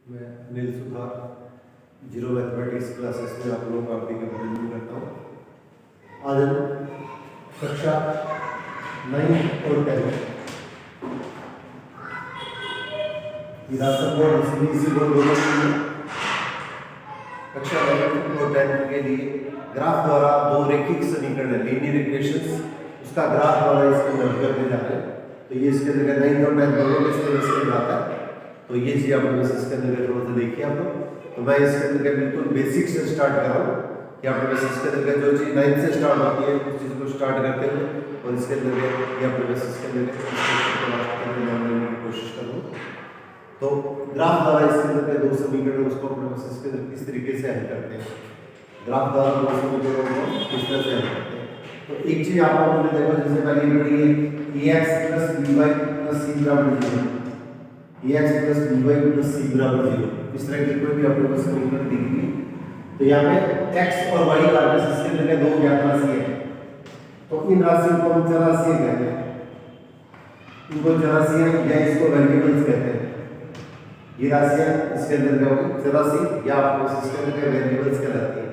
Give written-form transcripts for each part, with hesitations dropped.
मैं अनिल सुधार zero mathematics classes में आप लोगों का हार्दिक अभिनंदन करता हूँ। आज हम कक्षा 9 और 10 विरासत बोर्ड सीबीएसई बोर्ड दोनों के लिए कक्षा 9 और 10 के लिए ग्राफ द्वारा दो रैखिक समीकरण लीनियर इक्वेशंस उसका ग्राफ द्वारा इसके अंदर करते जा रहे हैं। तो ये इसके अंदर 9 और 10 दोनों के से आता है। तो ये चीज़ आप लोग इसके अंदर थोड़ा सा देखिए आप लोग। तो मैं इसके अंदर बिल्कुल बेसिक से स्टार्ट कर रहा हूँ कि आप लोग इसके अंदर जो चीज़ 9 से स्टार्ट होती है उस चीज़ को स्टार्ट करते हुए और इसके अंदर ये आप लोग इसके अंदर जानने की कोशिश करूँ। तो ग्राफ द्वारा इसके अंदर दो समीकरण उसको अपने पास इसके अंदर किस तरीके से हल करते हैं, ग्राफ द्वारा दो समीकरणों को किस तरह से हल करते हैं। तो एक चीज़ आप लोगों ने देखो जैसे पहले पढ़ी है ax + by + c बराबर 0, ax + by + c बराबर 0। इस तरह की कोई भी आप लोगों को समीकरण दिखेगी तो यहाँ पे x और y का इसके अंदर दो ज्ञात राशि है। तो इन राशियों को हम चर राशि कहते हैं, इनको चर राशि या इसको वेरिएबल्स कहते हैं। ये राशियां इसके अंदर क्या होगी, चर राशि या आपको इसके अंदर वेरिएबल्स कहलाती है।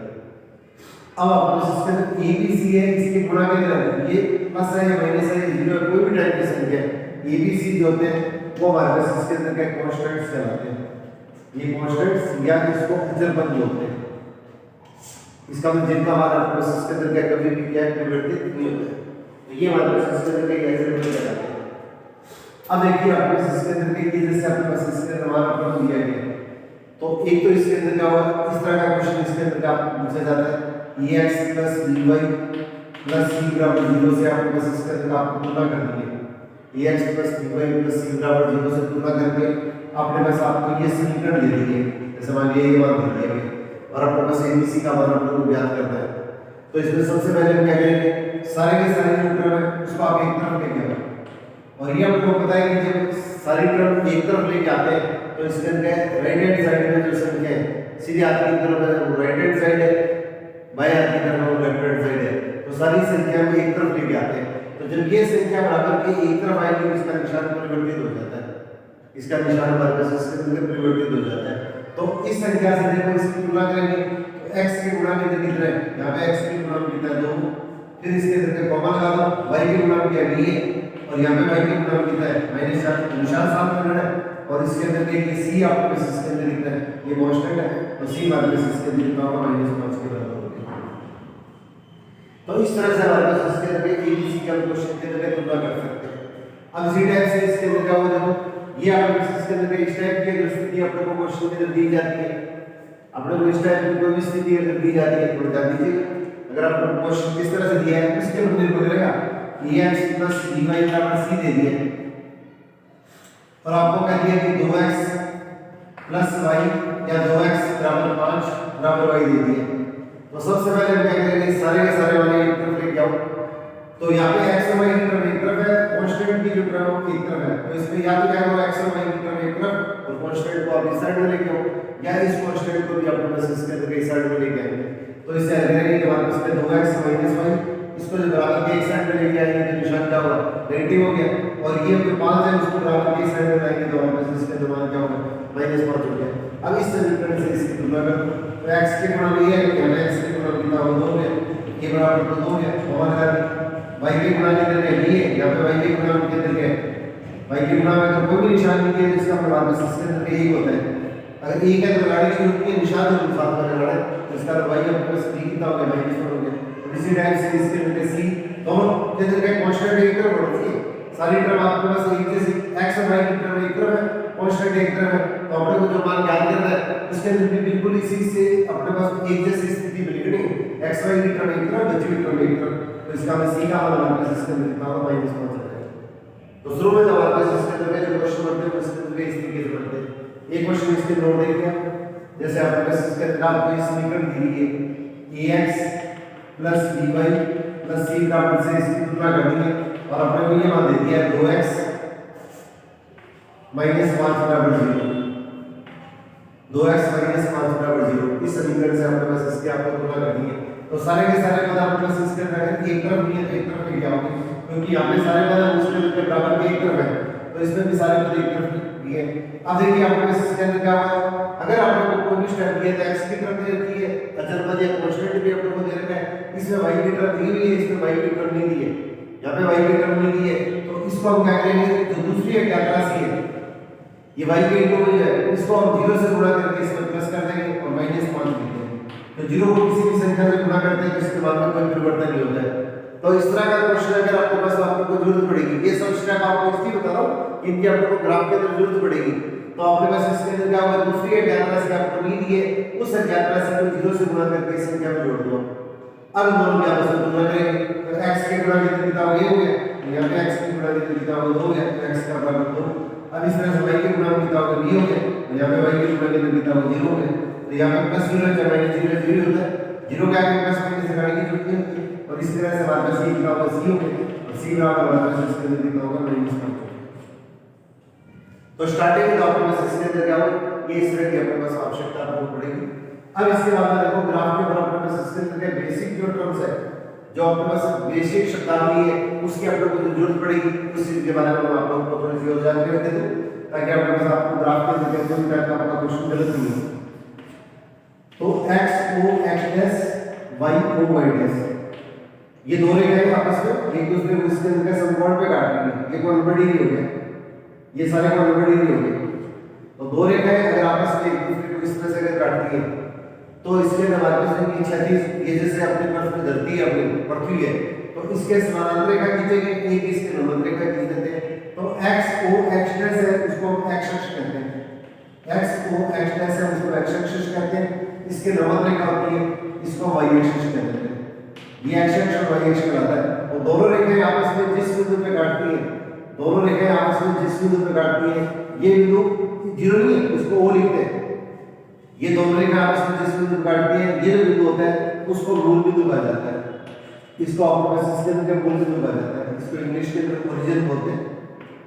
अब आपको इसके अंदर a b c है, इसके गुणा के तरह ये प्लस है या माइनस है, जीरो कोई भी टाइप की संख्या a b c जो होते हैं वो हमारे पास इसके अंदर क्या कांस्टेंट्स कहलाते हैं। ये कांस्टेंट्स या इसको अचर पद बोलते हैं। इसका मतलब जिनका हमारा आपको इसके अंदर क्या कभी भी क्या परिवर्तित नहीं होता है। तो ये हमारे पास इसके अंदर क्या ऐसे बन जाते हैं। अब देखिए आपको इसके अंदर के जैसे आपके पास इसके अंदर हमारा प्रश्न दिया गया तो एक तो इसके अंदर क्या होगा, इस तरह का क्वेश्चन इसके अंदर क्या पूछा जाता है ax + by + c बराबर 0 से आपको बस इसके अंदर आपको तुलना करनी है। ax + by + c बराबर 0 से तुलना करके आपने बस आपको ये समीकरण दे दी है, जैसे मान लीजिए ये मान दे दिया गया और आपको बस abc का मान आपको ज्ञात करना है। तो इसमें सबसे पहले हम क्या करेंगे, सारे के सारे जो टर्म है उसको आप एक तरफ लेके आओ और ये आपको पता है कि जब सारी टर्म एक तरफ लेके आते हैं तो इसके अंदर राइट हैंड साइड में जो संख्या है सीधे हाथ की तरफ है वो राइट हैंड साइड है, बाएं हाथ की तरफ वो लेफ्ट हैंड साइड है। तो सारी संख्या में एक तरफ लेके आते हैं तो जब ये संख्या बराबर के एक तरफ आएगी इसका निशान परिवर्तित हो जाता है, इसका निशान हमारे पास इसके अंदर परिवर्तित हो जाता है। तो इस संख्या से देखो इसकी तुलना करेंगे तो x के गुणा में कितना है, यहाँ पे x के गुणा में कितना है 2, फिर इसके अंदर कॉमन लगा दो y के गुणा में क्या है और यहाँ पे y के गुणा में कितना है -4, निशान साफ करना है और इसके अंदर देखिए c आपको इसके अंदर कितना है, ये कांस्टेंट है तो c हमारे पास इसके अंदर कितना होगा -5 के बराबर होगा। तो इस तरह से हमारे पास इसके अंदर abc का क्वेश्चन के अंदर तुलना कर सकते हैं। अब इसी टाइप से इसके अंदर क्या होगा, देखो ये आपको इसके अंदर इस टाइप की स्थिति आपको क्वेश्चन के अंदर दी जाती है, अपने को इस टाइप की कोई भी स्थिति अगर दी जाती है तो बता दीजिएगा। अगर आपको क्वेश्चन किस तरह से दिया है उसके ऊपर निर्भर करेगा। ax + by बराबर c दे दिया और आपको कह दिया कि 2x + y या 2x = 5 बराबर y दे दिया। तो सबसे पहले हम क्या करेंगे, सारे के सारे वाले एक तरफ लेके आओ। तो यहाँ पे x और y की टर्म एक तरफ है, कांस्टेंट की जो टर्म एक तरफ है, तो इसमें या तो क्या करो x और y की टर्म एक तरफ और कांस्टेंट को आप इस साइड में लेके आओ या इस कांस्टेंट को भी अपने पास इसके अंदर इस साइड में लेके आएंगे। तो इससे करेंगे कि हमारे पास 2x - y इसको जब बराबर के एक साइड में लेके आएंगे तो निशान क्या होगा, नेगेटिव हो गया और ये जो 5 है उसको बराबर के एक साइड में लाएंगे तो हमारे पास इसके अंदर मान क्या होगा -5 हो गया। अब इस समीकरण से इसकी तुलना करो तो x के गुणा में ये है कि हमें x के गुणा में कितना होगा 2 है, ये बराबर तो 2 है और y के गुणा के अंदर ये है, यहाँ पे y के गुणा के अंदर क्या है, y के गुणा में तो कोई भी निशान नहीं है जिसका मतलब बस इसके अंदर एक होता है। अगर एक है तो लगाने की जरूरत नहीं है, निशान तो साथ में लगाना है तो इसका तो y अपने पास b कितना हो गया -1 हो गया। इसी टाइप से इसके अंदर c दोनों के अंदर क्या कांस्टेंट एक तरफ होना चाहिए, सारी टर्म आपके पास एक जैसी x और y की टर्म एक तरफ है, कांस्टेंट एक तरफ है तो अपने को जो मान ज्ञात करना है उसके अंदर भी बिल्कुल इसी से अपने पास एक जैसी स्थिति मिलेगी नहीं, x y की टर्म एक तरफ बची हुई टर्म एक तरफ, तो इसका मैं c का मान हमारे पास इसके अंदर कितना होगा -5 आ जाएगा। तो शुरू में हमारे पास इसके अंदर जो क्वेश्चन बनते हैं उसके अंदर इस तरीके से बनते हैं। एक क्वेश्चन इसके नोट देखिए, जैसे आपके पास इसके अंदर आपको ये समीकरण दी गई है ax + by + c बराबर से इसकी तुलना करनी है और अपने को ये मान दे दिया है 2x - 5 बराबर 0, 2x - 5 बराबर 0। इस समीकरण से आपके पास इसकी आपको तुलना करनी है। तो सारे के सारे पद आपके पास इसके अंदर एक तरफ नहीं है तो एक तरफ लेके आओगे क्योंकि यहाँ पे सारे पद उसके बराबर के एक तरफ है तो इसमें भी सारे पद एक तरफ ठीक है। अब देखिए आपके पास इसके अंदर क्या हुआ, अगर आपने कोई भी स्टेप दिया तो x की टर्म दे रखी है, अचर या कांस्टेंट भी आपको दे रखा है, इसमें y की टर्म दी हुई है, इसमें y की टर्म नहीं दी है, यहाँ पे y की टर्म नहीं दी है, तो इसको हम क्या करेंगे, जो दूसरी अज्ञात राशि है ये y के इनटू में है, इसको हम 0 से गुणा करके इसमें प्लस कर देंगे और माइनस 5 लिखते हैं। तो 0 को किसी भी संख्या से गुणा करते हैं तो इसके बाद में कोई परिवर्तन नहीं होता है। तो इस तरह का क्वेश्चन अगर आपके पास आपको जरूरत पड़ेगी, ये सब स्टेप आपको इसलिए बता रहा हूँ इनकी आपको ग्राफ के अंदर जरूरत पड़ेगी। तो आपके पास इसके अंदर क्या होगा, दूसरी अज्ञात राशि आपको नहीं दी है, उस अज्ञात राशि को 0 से गुणा करके इस संख्या में जोड़ दो। अब इन दोनों की आपस में तुलना करेंगे, तो x के गुणा कितने किताब ये हो गया, यहाँ पे x की गुणा कितने किताब 2 हो गया, x का बराबर 2। अब इस तरह से y के गुणा किताब b हो गया, तो यहाँ पे y के गुणा कितने किताब 0 हो गया, तो यहाँ पे प्लस 0 है माइनस 0 0 होता है, 0 क्या है प्लस माइनस से घटाने की जरूरत नहीं होती। और इस तरह से हमारे पास c का होगा c हो गया और c बराबर हमारे पास इसके अंदर कितना होगा -5। तो स्टार्टिंग में आपके पास इसके अंदर क्या होगा, ये इस तरह की आपके पास आवश्यकता आपको पड़ेगी। अब इसके बाद में देखो ग्राफ के ऊपर आपके पास इसके अंदर बेसिक जो टर्म्स है, जो आपके पास बेसिक शब्दावली है, उसकी आप लोगों को जरूरत पड़ेगी, उस चीज के बारे में आप लोगों को थोड़ी सी और जानकारी दे दूं ताकि आपके पास आपको ग्राफ के अंदर कोई भी टाइप का आपका क्वेश्चन गलत नहीं हो। तो x o x dash y o y dash, ये दो रेखाएं आपस में एक दूसरे को इसके अंदर समकोण पे काट रही है, ये कोण बड़ी नहीं हो गया, ये सारे कोण बड़ी नहीं हो गए। तो दो रेखाएं अगर आपस में एक दूसरे को इस तरह से अगर काटती है तो इसके हमारे पास ये क्षैतिज, ये जैसे अपने पास में धरती है, अपनी पृथ्वी है, तो इसके समानांतर रेखा खींचेंगे, एक इसके लंब रेखा खींच देते हैं। तो x o x डैश है उसको हम x अक्ष कहते हैं, x o x डैश है उसको x अक्ष कहते हैं, इसके लंब रेखा होती है इसको y अक्ष कहते हैं, ये x अक्ष और y अक्ष कहलाता है। और दोनों रेखाएं आपस में जिस बिंदु पे काटती हैं, दोनों रेखाएं आपस में जिस बिंदु पे काटती हैं, ये बिंदु 0 नहीं है, उसको o लिखते हैं। ये दोनों रेखाएं आपस में जिस बिंदु पे काटती हैं, ये जो बिंदु होता है उसको मूल बिंदु कहा जाता है, इसको आपके पास इसके अंदर मूल बिंदु कहा जाता है, इसको इंग्लिश के अंदर ओरिजिन बोलते हैं,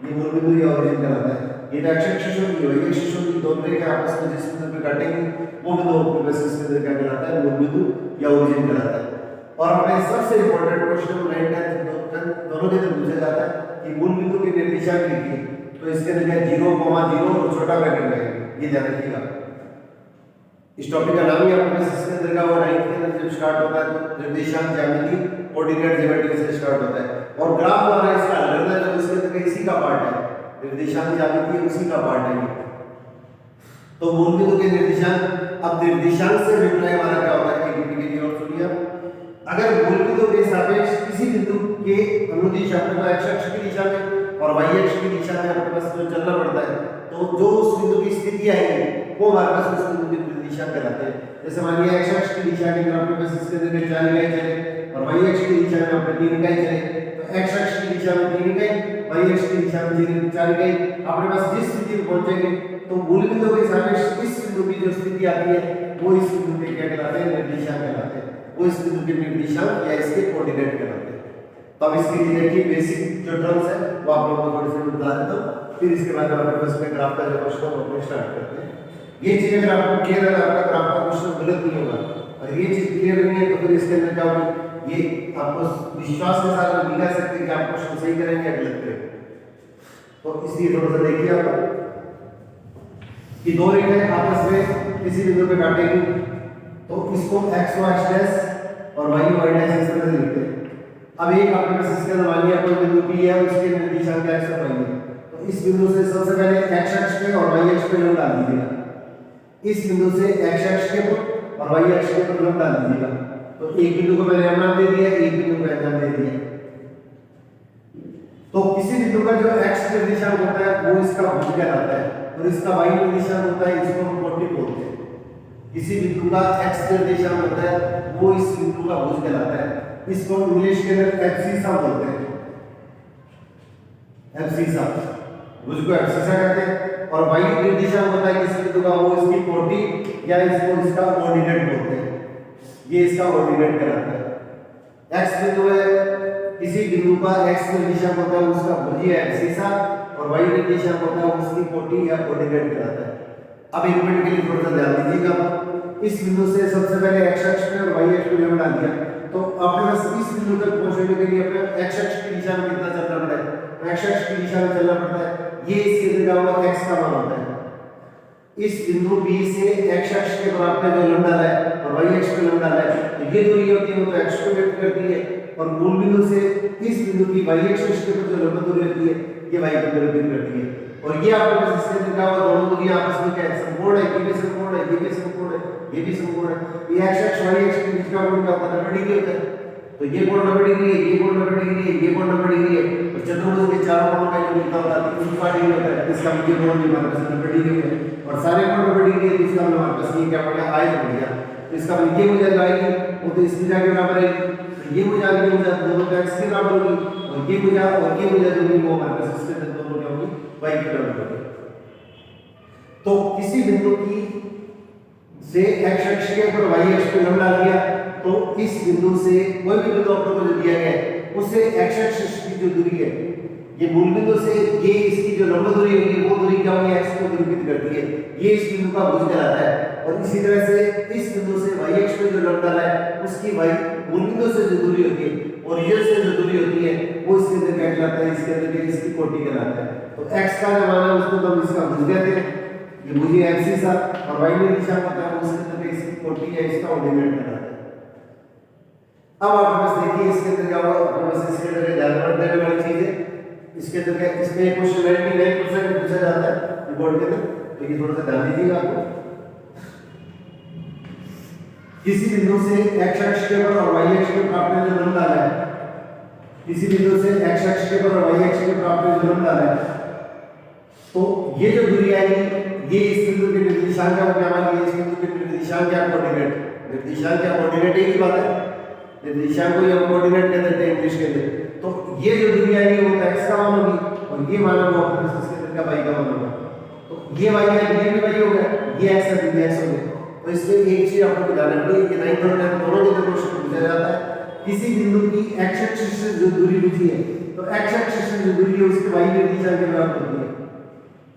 ये मूल बिंदु या ओरिजिन कहलाता है। ये x अक्ष होगी y अक्ष होगी, दोनों रेखाएं आपस में जिस बिंदु पे काटेंगी वो बिंदु आपके पास इसके अंदर क्या कहलाता है, मूल बिंदु या ओरिजिन कहलाता है। और अपने सबसे इंपॉर्टेंट क्वेश्चन 9 10 दोनों के अंदर पूछा जाता है कि मूल बिंदु के निर्देशांक लिखिए, तो इसके अंदर क्या 0, 0 और छोटा ब्रैकेट रहेगा, ये ध्यान रखिएगा। इस टॉपिक का नाम ही आपके पास इसके अंदर का 9th के अंदर जब स्टार्ट होता है तो निर्देशांक ज्यामिति कोऑर्डिनेट ज्योमेट्री से स्टार्ट होता है, और ग्राफ हमारा इसका अलग है, तो इसके अंदर इसी का पार्ट है, निर्देशांक ज्यामिति उसी का पार्ट है। तो मूल बिंदु के निर्देशांक, अब निर्देशांक से रिप्लाई हमारा क्या होता है, एक मिनट के लिए और सुनिए। अगर मूल बिंदु के सापेक्ष किसी बिंदु के अनुदिश आपको x अक्ष की दिशा में और y अक्ष की दिशा में आपके पास जो चलना पड़ता है, तो जो उस बिंदु की स्थिति आएगी वो हमारे पास उस बिंदु की दिशा कहलाते हैं। जैसे मान लिया x अक्ष की दिशा के अंदर आपके पास इसके अंदर 4 इकाई चले और y अक्ष की दिशा में आपके 3 इकाई चले, तो x अक्ष की दिशा में 3 इकाई, y अक्ष की दिशा में 4 इकाई, आपके पास जिस स्थिति में पहुंचेंगे तो मूल बिंदु के सापेक्ष इस बिंदु की जो स्थिति आती है वो इस बिंदु के क्या कहलाते हैं, निर्देशांक कहलाते हैं, वो इस बिंदु के निर्देशांक या इसके कोऑर्डिनेट कहलाते हैं। तो अब इसके लिए देखिए बेसिक जो टर्म्स है वो आप लोगों को थोड़ी सी बता देता हूं, फिर इसके बाद आपके पास में ग्राफ का जो क्वेश्चन है वो स्टार्ट करते हैं। ये चीज अगर आपको क्लियर है, आपका ग्राफ का क्वेश्चन गलत नहीं होगा, और ये चीज क्लियर नहीं है तो फिर इसके अंदर क्या होगा, ये आपको विश्वास के साथ दिखा सकते हैं कि आप क्वेश्चन सही करेंगे या गलत करेंगे। तो इसलिए थोड़ा सा देखिए आप कि दो रेखाएं आपस में किसी बिंदु पे काटेंगी, तो इसको x o x डैश और y o y डैश इस तरह से लिखते हैं। अब एक आपके पास इसके अंदर मान लिया कोई बिंदु P है, उसके निर्देशांक x और y है, तो इस बिंदु से सबसे पहले x अक्ष पे और y अक्ष पे लंब डाल दीजिएगा, इस बिंदु से x अक्ष के ऊपर और y अक्ष के ऊपर लंब डाल दीजिएगा। तो एक बिंदु को मैंने नाम दे दिया, एक बिंदु को नाम दे दिया। तो किसी बिंदु का जो x निर्देशांक होता है वो इसका भुज कहलाता है, और इसका y निर्देशांक होता है, इसको हम कोटि बोलते हैं। किसी बिंदु का x निर्देशांक होता है वो इस बिंदु का भुज कहलाता है, इसको इंग्लिश के अंदर एब्सिसा बोलते हैं, एब्सिसा, भुज को एब्सिसा कहते हैं। और y निर्देशांक होता है किसी बिंदु का, वो इसकी कोटि या इसको इसका कोऑर्डिनेट बोलते हैं, ये इसका कोऑर्डिनेट कहलाता है। x बिंदु है, किसी बिंदु का x निर्देशांक होता है उसका भुज या एब्सिसा, और y निर्देशांक होता है उसकी कोटि या कोऑर्डिनेट कहलाता है। अब एक मिनट के लिए थोड़ा सा ध्यान दीजिएगा, इस बिंदु से सबसे पहले x अक्ष पे और y अक्ष पे लंब डाल दिया, तो आपके पास इस बिंदु तक पहुंचने के लिए अपने x अक्ष की दिशा में कितना चलना पड़ता है, x अक्ष की दिशा में चलना पड़ता है, ये इसके अंदर क्या होगा, x का मान होता है। इस बिंदु B से x अक्ष के बराबर जो लंबा है और y अक्ष पे लंबा है, तो ये दूरी होती है वो तो x को व्यक्त करती है, और मूल बिंदु से इस बिंदु की y अक्ष के ऊपर जो लंबा दूरी होती है ये y को व्यक्त करती है। और ये आपको बस इसके अंदर क्या होगा, दोनों दूरी आपस में क्या है, समकोण है, ये भी समकोण है, ये भी समकोण है, ये भी समकोण है। ये x अक्ष y अक्ष के बीच का कोण क्या होता है, 90 डिग्री होता है। तो ये कोण 90 डिग्री है, ये कोण 90 डिग्री है, ये कोण 90 डिग्री है, और चतुर्भुज के चारों कोणों का जो मिलता होता है 360 डिग्री होता है। इसका ये कोण भी हमारे पास 90 डिग्री है, और सारे कोण 90 डिग्री है, तो इसका हमारे पास ये क्या बन गया, आयत बन गया। तो इसका ये हो जाएगा वो तो इस भुजा के बराबर है, तो ये भुजा दोनों का x के बराबर होगी, और ये भुजा जो भी वो हमारे पास इसके अंदर दोनों क्या होगी, y के बराबर होगी। तो किसी बिंदु की से x अक्ष के ऊपर y अक्ष पे लंबा लिया, तो इस बिंदु से कोई भी बिंदु आपको जो दिया गया है उससे x अक्ष की जो दूरी है, ये मूल बिंदु से ये इसकी जो लंब दूरी होगी वो दूरी क्या होगी, x को निरूपित करती है। ये इस बिंदु का भुज कहलाता है। और इसी तरह से इस बिंदु से y अक्ष पे जो लंब डाला है उसकी y मूल बिंदु से जो दूरी होती है और ये से जो दूरी होती है वो इसके अंदर क्या कहलाता है, इसके अंदर इसकी कोटि कहलाता है। तो x का जो मान है उसको तो हम इसका भुज कहते हैं, ये भुज x सा, और y में दिशा होता है उसके अंदर इसकी कोटि है, इसका ऑर्डिनेट कहलाता है। अब आप बस देखिए इसके अंदर क्या हुआ, आपको बस इसके अंदर ध्यान देने वाली चीज है, इसके अंदर क्या, इसमें क्वेश्चन 99% पूछा जाता है रिपोर्ट के अंदर, तो ये थोड़ा सा ध्यान दीजिएगा आपको। किसी बिंदु से x अक्ष के ऊपर और y अक्ष के ऊपर आपने जो लंब डाला है, किसी बिंदु से x अक्ष के ऊपर और y अक्ष के ऊपर आपने जो लंब डाला है, तो ये जो दूरी आएगी ये इस बिंदु के निर्देशांक का क्या मान लिया, इस बिंदु के निर्देशांक क्या कोऑर्डिनेट, निर्देशांक क्या कोऑर्डिनेट एक ही बात है, निर्देशांक को हम कोऑर्डिनेट कहते हैं इंग्लिश के अंदर। तो ये जो दूरी आएगी वो x का मान होगी, और ये मान वो अपने इसके अंदर का y का मान होगा। तो ये y है, ये भी y हो गया, ये x है, ये x हो गया। तो इसमें एक चीज आपको ध्यान रखनी है कि 9 और 10 दोनों के क्वेश्चन पूछा जाता है। किसी बिंदु की x अक्ष से जो दूरी पूछी है, तो x अक्ष से जो दूरी है उसके y निर्देशांक के बराबर होती है।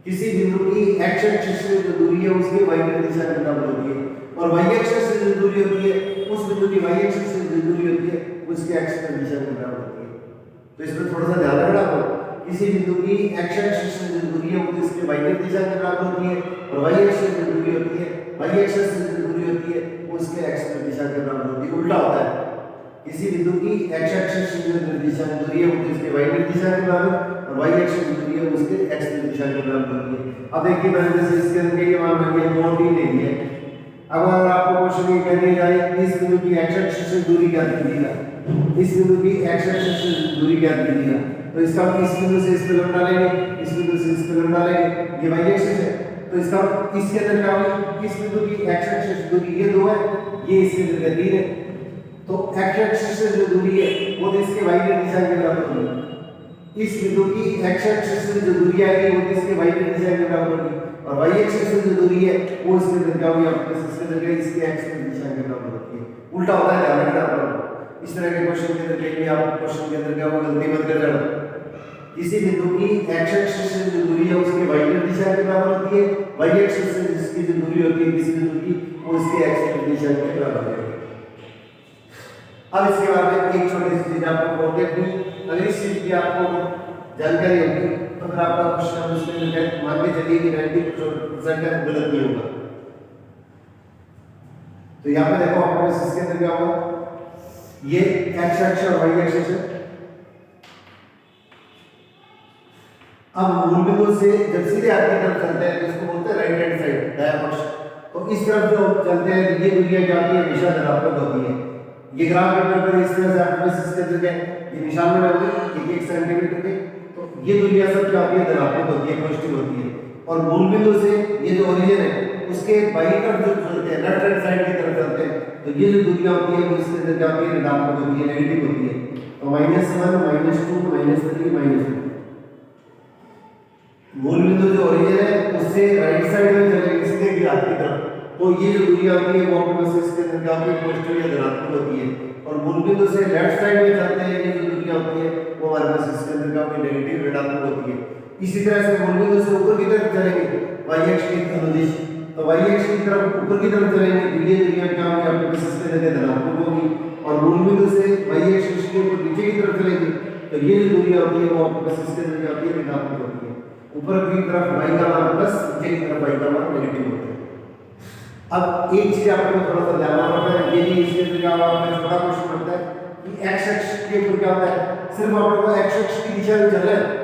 किसी बिंदु की x अक्ष से जो दूरी है उसके y निर्देशांक के बराबर होती है, और y अक्ष से जो दूरी होती है उस बिंदु की y अक्ष से जो दूरी होती है उसके x निर्देशांक के बराबर होती है। तो इसमें थोड़ा सा ध्यान रखना आपको, किसी बिंदु की x अक्ष से जो दूरी है वो इसके y निर्देशांक के बराबर होती है, और y अक्ष से जो दूरी होती है, y अक्ष से जो दूरी होती है वो उसके x निर्देशांक के बराबर होती है। उल्टा होता है, किसी बिंदु की x अक्ष से जो निर्देशांक दूरी है वो इसके y निर्देशांक के बराबर, और y अक्ष से दूरी है उसके x निर्देशांक के बराबर होती है। अब देखिए मैंने जैसे इसके अंदर ये मान मान लिया 2 3 ले लिए। अब अगर आपको क्वेश्चन ये कह दिया जाए इस बिंदु की x अक्ष से दूरी ज्ञात कीजिएगा, इस बिंदु की x अक्ष से दूरी ज्ञात कीजिएगा, तो इसका इस बिंदु से इस पे लंब डालेंगे, इस बिंदु से इस पे लंब डालेंगे, ये y अक्ष है। तो इसका इसके अंदर क्या होगा, इस बिंदु की x अक्ष से दूरी ये 2 है, ये इसके अंदर 3 है, तो x अक्ष से जो दूरी है वो इसके y निर्देशांक के बराबर होगी। इस बिंदु की x अक्ष से जो दूरी आएगी वो इसके y निर्देशांक के बराबर होगी, और y अक्ष से जो दूरी है वो इसके अंदर क्या होगी, आपके इसके अंदर इसके x निर्देशांक के बराबर होती है। उल्टा होता है, ध्यान रखना आपको। इस तरह के क्वेश्चन के अंदर कहीं भी आप क्वेश्चन के अंदर क्या होगा, गलती मत कर जाना। किसी बिंदु की x अक्ष से जो दूरी है उसके y निर्देशांक के बराबर होती है, y अक्ष से जिसकी जो दूरी होती है किसी बिंदु की वो इसके x निर्देशांक के बराबर है। अब इसके बाद में एक छोटी सी चीज आपको प्रोजेक्ट में, अगर इस चीज की आपको जानकारी होगी तो फिर आपका क्वेश्चन उसमें मान के चलिए कि 90% का गलत नहीं होगा। तो यहाँ पे देखो आपको इसके अंदर क्या होगा, ये x अक्ष और y अक्ष है। अब मूल बिंदु से जब सीधे हाथ की तरफ चलते हैं तो इसको बोलते हैं राइट हैंड साइड, दायां पक्ष। तो इस तरफ जो चलते हैं तो ये दूरियां क्या होती है, हमेशा धनात्मक होती है। ये ग्राफ पेपर पर इस तरह से आपके पास इसके अंदर ये निशान बने होंगे 1-1 सेंटीमीटर के, तो ये दूरियां सब क्या होती है, धनात्मक होती है, पॉजिटिव होती है। और मूल बिंदु से ये जो ओरिजिन है उसके बाईं तरफ जो चलते हैं, लेफ्ट हैंड साइड की तरफ चलते हैं, तो ये जो दूरियां होती है वो इसके अंदर क्या होती है, ऋणात्मक होती है, नेगेटिव होती है। तो -1 -2 -3 -2 मूल बिंदु जो ओरिजिन है उससे राइट साइड में चलेगी सीधे की हाथ की तरफ, तो ये जो दूरियां होती है वो आपके पास इसके अंदर क्या होती है, पॉजिटिव या धनात्मक होती है। और मूल बिंदु से लेफ्ट साइड में चलते हैं ये जो दूरियां होती है वो हमारे पास इसके अंदर क्या होती है, नेगेटिव ऋणात्मक होती है। इसी तरह से मूल बिंदु से ऊपर की तरफ चलेंगे y अक्ष के अनुदिश, तो y अक्ष की तरफ ऊपर की तरफ चलेंगे तो ये दूरियां क्या होंगी, आपके पास इसके अंदर धनात्मक होगी। और मूल बिंदु से y अक्ष के ऊपर नीचे की तरफ चलेंगे तो ये जो दूरियां होती है वो आपके पास इसके अंदर क्या होती है, ऋणात्मक होती है। ऊपर की तरफ y का मान प्लस, नीचे की तरफ y का मान नेगेटिव होता है। अब एक चीज आपको थोड़ा सा ध्यान रखना है, ये भी इसके अंदर क्या होगा, आपका छोटा क्वेश्चन बनता है कि x अक्ष के ऊपर क्या होता है, सिर्फ अपने को x अक्ष की दिशा में चलना है।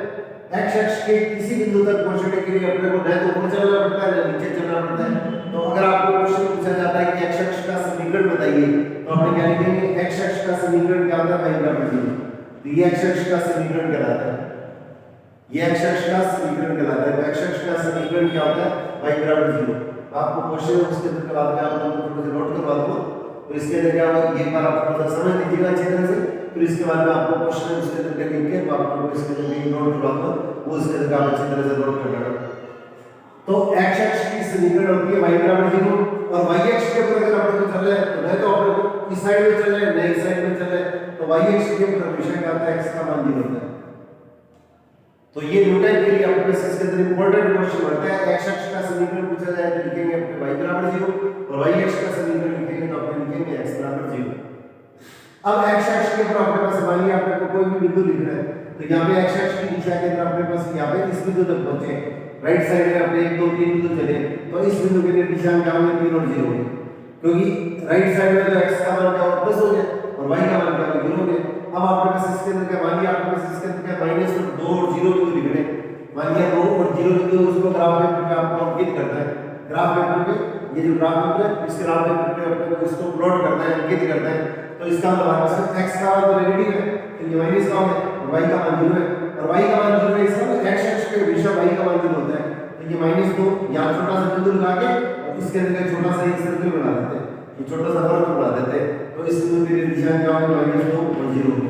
x अक्ष के किसी बिंदु तक पहुंचने के लिए अपने को न तो ऊपर चलना पड़ता है न नीचे चलना पड़ता है। तो अगर आपको क्वेश्चन पूछा जाता है कि x अक्ष का समीकरण बताइए, तो आपने क्या लिखेंगे, x अक्ष का समीकरण क्या होता है, y बराबर 0। तो ये x अक्ष का समीकरण कहलाता है, ये x अक्ष का समीकरण कहलाता है। तो x अक्ष का समीकरण क्या होता है, y बराबर 0। आपको क्वेश्चन उसके अंदर के बाद में आप थोड़ा सा नोट करवा दूंगा, तो इसके अंदर क्या होगा, एक बार आप थोड़ा सा समझ लीजिएगा अच्छी तरह से, फिर इसके बाद में आपको क्वेश्चन उसके अंदर लिख के आपको इसके अंदर नोट करवा दूंगा, वो इसके अंदर आप अच्छी तरह से नोट कर लेना। तो x अक्ष की समीकरण होती है y बराबर 0, और y अक्ष के ऊपर अगर आपको को चल रहा है तो नहीं तो आपको इस साइड में चल रहा है, नहीं इस साइड में चल रहा है, तो y अक्ष के ऊपर हमेशा क्या होता है, x का मान 0 होता है। तो ये न्यूटन के लिए आपके पास इसके अंदर इंपॉर्टेंट क्वेश्चन बनता है, x अक्ष का समीकरण पूछा जाए तो लिखेंगे अपने y बराबर 0, और y अक्ष का समीकरण लिखेंगे तो अपने लिखेंगे x बराबर 0। अब x अक्ष के ऊपर आपके पास मानिए आपने को कोई भी बिंदु लिखना है, तो यहाँ पे x अक्ष की दिशा के अंदर अपने पास यहाँ पे इस बिंदु तक पहुंचे, राइट साइड में अपने 1 2 3 बिंदु चले, तो इस बिंदु के लिए दिशा क्या होगी, 3 और 0 होगी, क्योंकि राइट साइड में तो x का मान क्या होगा, प्लस हो गया, और y का मान क्या होगा, 0 हो गया। अब आपके पास इसके अंदर क्या, मानिए आपके पास इसके अंदर क्या माइनस 2 और 0 बिंदु लिखने, मानिए 2 और 0 बिंदु उसको ग्राफ पेपर पे आपको अंकित करना है। ग्राफ पेपर पे ये जो ग्राफ पेपर है, इस ग्राफ पेपर पे अपने को इसको प्लॉट करना है, अंकित करना है। तो इसका मतलब हमारे पास x का मान तो नेगेटिव है, तो ये माइनस का है, और y का मान 0 है, और y का मान 0 है, इसका मतलब x अक्ष पे हमेशा y का मान 0 होता है। तो ये -2 यहाँ छोटा सा बिंदु लगा के और इसके अंदर का छोटा सा एक सर्कल बना देते हैं, ये छोटा सा वर्ग बना देते हैं, तो इस बिंदु की दिशा क्या होगी, -2 और 0 होगी।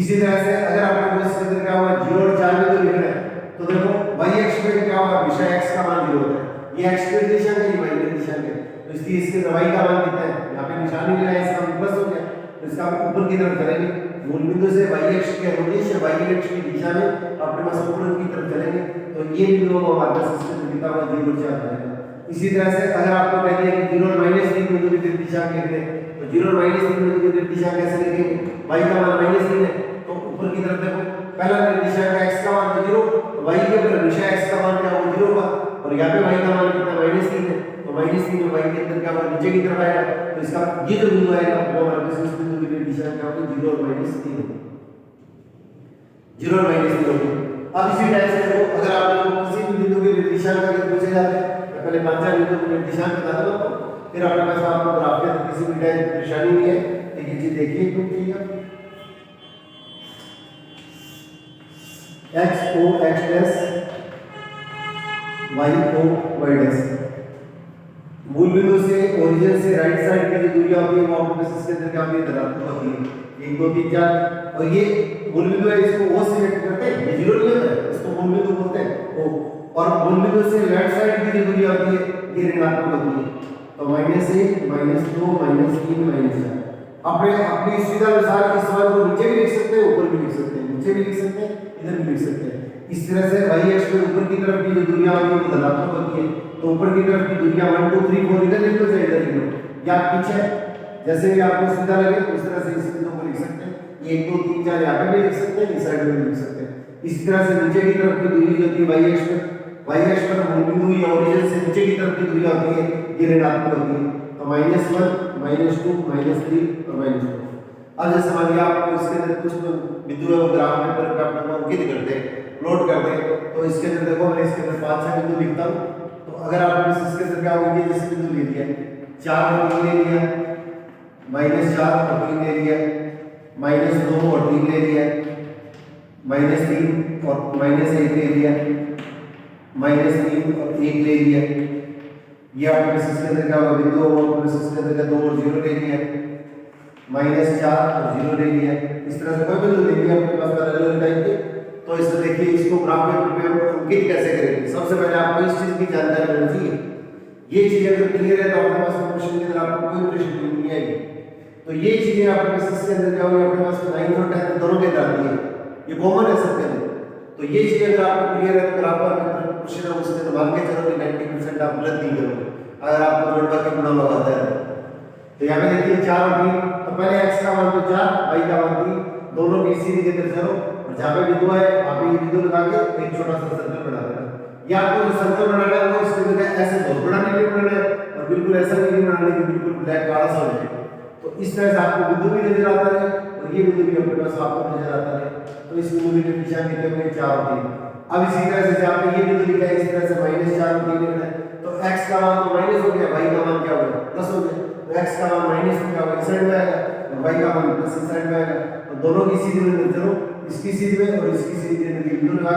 इसी तरह से अगर आपको इसके अंदर क्या होगा, 0 और 4 बिंदु लिखना है, तो देखो y अक्ष पे क्या होगा, हमेशा x का मान 0 होता है, ये x की दिशा है, ये y की दिशा है, तो इसलिए इसके y का मान कितना है, यहाँ पे निशान नहीं लगाया, इसका प्लस हो गया, तो इसका ऊपर की तरफ चलेंगे, मूल बिंदु से y अक्ष के अनुदिश y अक्ष की दिशा में अपने पास ऊपर की तरफ चलेंगे, तो ये बिंदु हमारे पास इसके अंदर लिखा हुआ 0 और 4 रहेगा। इसी तरह से अगर आपको कह दिया कि 0 और -3 बिंदु की दिशा लिखने, तो 0 और -3 बिंदु की दिशा कैसे लिखेंगे, y का मान -3 है, तो ऊपर की तरफ देखो, पहला निर्देशांक का x का मान 0, तो y के ऊपर हमेशा x का मान क्या होगा, 0 होगा, और यहाँ पे y का मान कितना, -3 है, तो -3 में y के अंदर क्या होगा, नीचे की तरफ आएगा, तो इसका ये जो बिंदु आएगा वो हमारे पास इस बिंदु की दिशा क्या होगी, 0 और -3 होगी, 0 और -3 होगी। अब इसी टाइप से देखो, अगर आपको किसी भी बिंदु के निर्देशांक का पूछे जाते हैं, तो पहले 5 बिंदु के निर्देशांक बता दो, फिर आपके पास आपको ग्राफ के अंदर किसी भी टाइप की परेशानी नहीं है, एक ही चीज देखिए क्यों किया, x o x dash y o y dash. मूल बिंदु से ओरिजिन से राइट साइड की जो दूरी होती है वो आपके पास इसके अंदर क्या होती है, धनात्मक होती है, 1 2 3 4, और ये मूल बिंदु है, इसको o सिलेक्ट करते हैं, ये 0 नहीं होता है, इसको मूल बिंदु बोलते हैं o, और मूल बिंदु से लेफ्ट साइड की जो दूरी होती है ये ऋणात्मक होती है, तो -1 -2 -3 -4। अपने अपनी सुविधा अनुसार इस मान को नीचे भी लिख सकते हैं, ऊपर भी लिख सकते हैं, नीचे भी लिख सकते हैं, इधर भी लिख सकते हैं। इस तरह से y अक्ष पे ऊपर की तरफ की जो दूरियां होती है वो धनात्मक होती है, तो ऊपर की तरफ की दूरियां 1 2 3 4 इधर लिख लो चाहे इधर लिख लो, या पीछे जैसे भी आपको सुविधा लगे उस तरह से इस बिंदु को लिख सकते हैं, 1 2 3 4 यहाँ पे भी लिख सकते हैं, इस साइड में भी लिख सकते हैं। इसी तरह से नीचे की तरफ की दूरी जो होती है y अक्ष पर मूल बिंदु या ओरिजिन से नीचे की तरफ की दूरी होती है ये ऋणात्मक होती है, तो -1 -2 -3 और -4। अब जैसे मान लिया आपको इसके अंदर कुछ बिंदु है वो ग्राफ पेपर पे अपने को अंकित करते हैं, प्लॉट करते हैं, तो इसके अंदर देखो मैं इसके अंदर 5 6 बिंदु लिखता हूं, तो अगर आप इसके अंदर क्या होगा, ये जैसे बिंदु ले लिया 4 और 3 ले लिया, -4 और 3 ले लिया, -2 और 3 ले लिया, -3 और -1 ले लिया, -3 और 1 ले लिया, ये आपके पास इसके अंदर क्या होगा, बिंदु और आपके पास इसके अंदर 2 और 0 ले लिया, -4 और 0 ले लिया। इस तरह से कोई बिंदु ले लिया आपके पास अलग-अलग टाइप के, तो इस तरह देखिए इसको ग्राफ पेपर पे हम अंकित कैसे करेंगे। सबसे पहले आपको इस चीज की जानकारी होनी चाहिए, ये चीज अगर क्लियर है तो आपके पास क्वेश्चन के अंदर आपको कोई परेशानी नहीं आएगी। तो ये चीजें आपके पास इसके अंदर क्या होगी, आपके पास 9 और 10 दोनों के अंदर आती है, ये कॉमन है सबके अंदर। तो ये चीज अगर आपको क्लियर है तो ग्राफ पेपर क्वेश्चन है उसके अंदर मान के चलो कि 90% आप गलत नहीं करोगे अगर आपको जोड़वा के गुणा लगाता है। तो यहाँ पे देखिए 4 और 3, तो पहले x का मान तो 4, y का मान 3, दोनों BC के अंदर चलो, और जहाँ पे बिंदु है वहाँ पे ये बिंदु लगा के एक छोटा सा सर्कल बना देना। या आपको जो सर्कल बनाना है वो इसके अंदर ऐसे बहुत बड़ा नहीं बनाना है और बिल्कुल ऐसा नहीं बनाना है कि बिल्कुल ब्लैक काला सा हो जाए। तो इस तरह से आपको बिंदु भी नजर आता है और ये बिंदु भी अपने पास आपको नजर आता है। तो इस बिंदु की दिशा कितने होंगे 4 और 3। अब इसी तरह से आपने ये बिंदु लिखा है इस तरह से -4 और 3 लिखना है। तो x का मान तो माइनस हो गया, y का मान क्या होगा प्लस हो गया। तो x का मान माइनस हो गया इस साइड में आएगा और y का मान प्लस इस साइड में आएगा। तो दोनों की सीधी में चलो इसकी सीधी में और इसकी सीधी में बिंदु लगा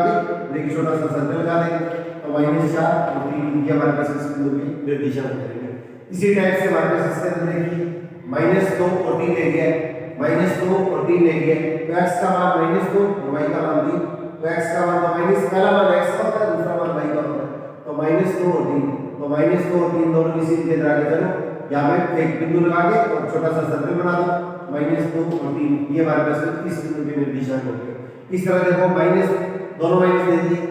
के एक छोटा सा सर्कल लगा देंगे। तो -4 और 3 ये हमारे पास इस बिंदु की निर्देशन करेंगे। इसी टाइप से हमारे पास इसके अंदर देखिए -2 और 3 ले लिया है, -2 और 3 ले लिया है। तो x का मान -2 और y का मान 3। तो x का मान तो माइनस पहला मान x का होता है, दूसरा मान y का होता है। तो -2 और 3, तो -2 और 3 दोनों की सीधी में आगे चलो यहाँ पे एक बिंदु लगा के और छोटा सा सर्कल बना दो। -2 और 3 ये हमारे पास इस बिंदु के निर्देशांक हो गए। इस तरह देखो माइनस दोनों माइनस दे दिए,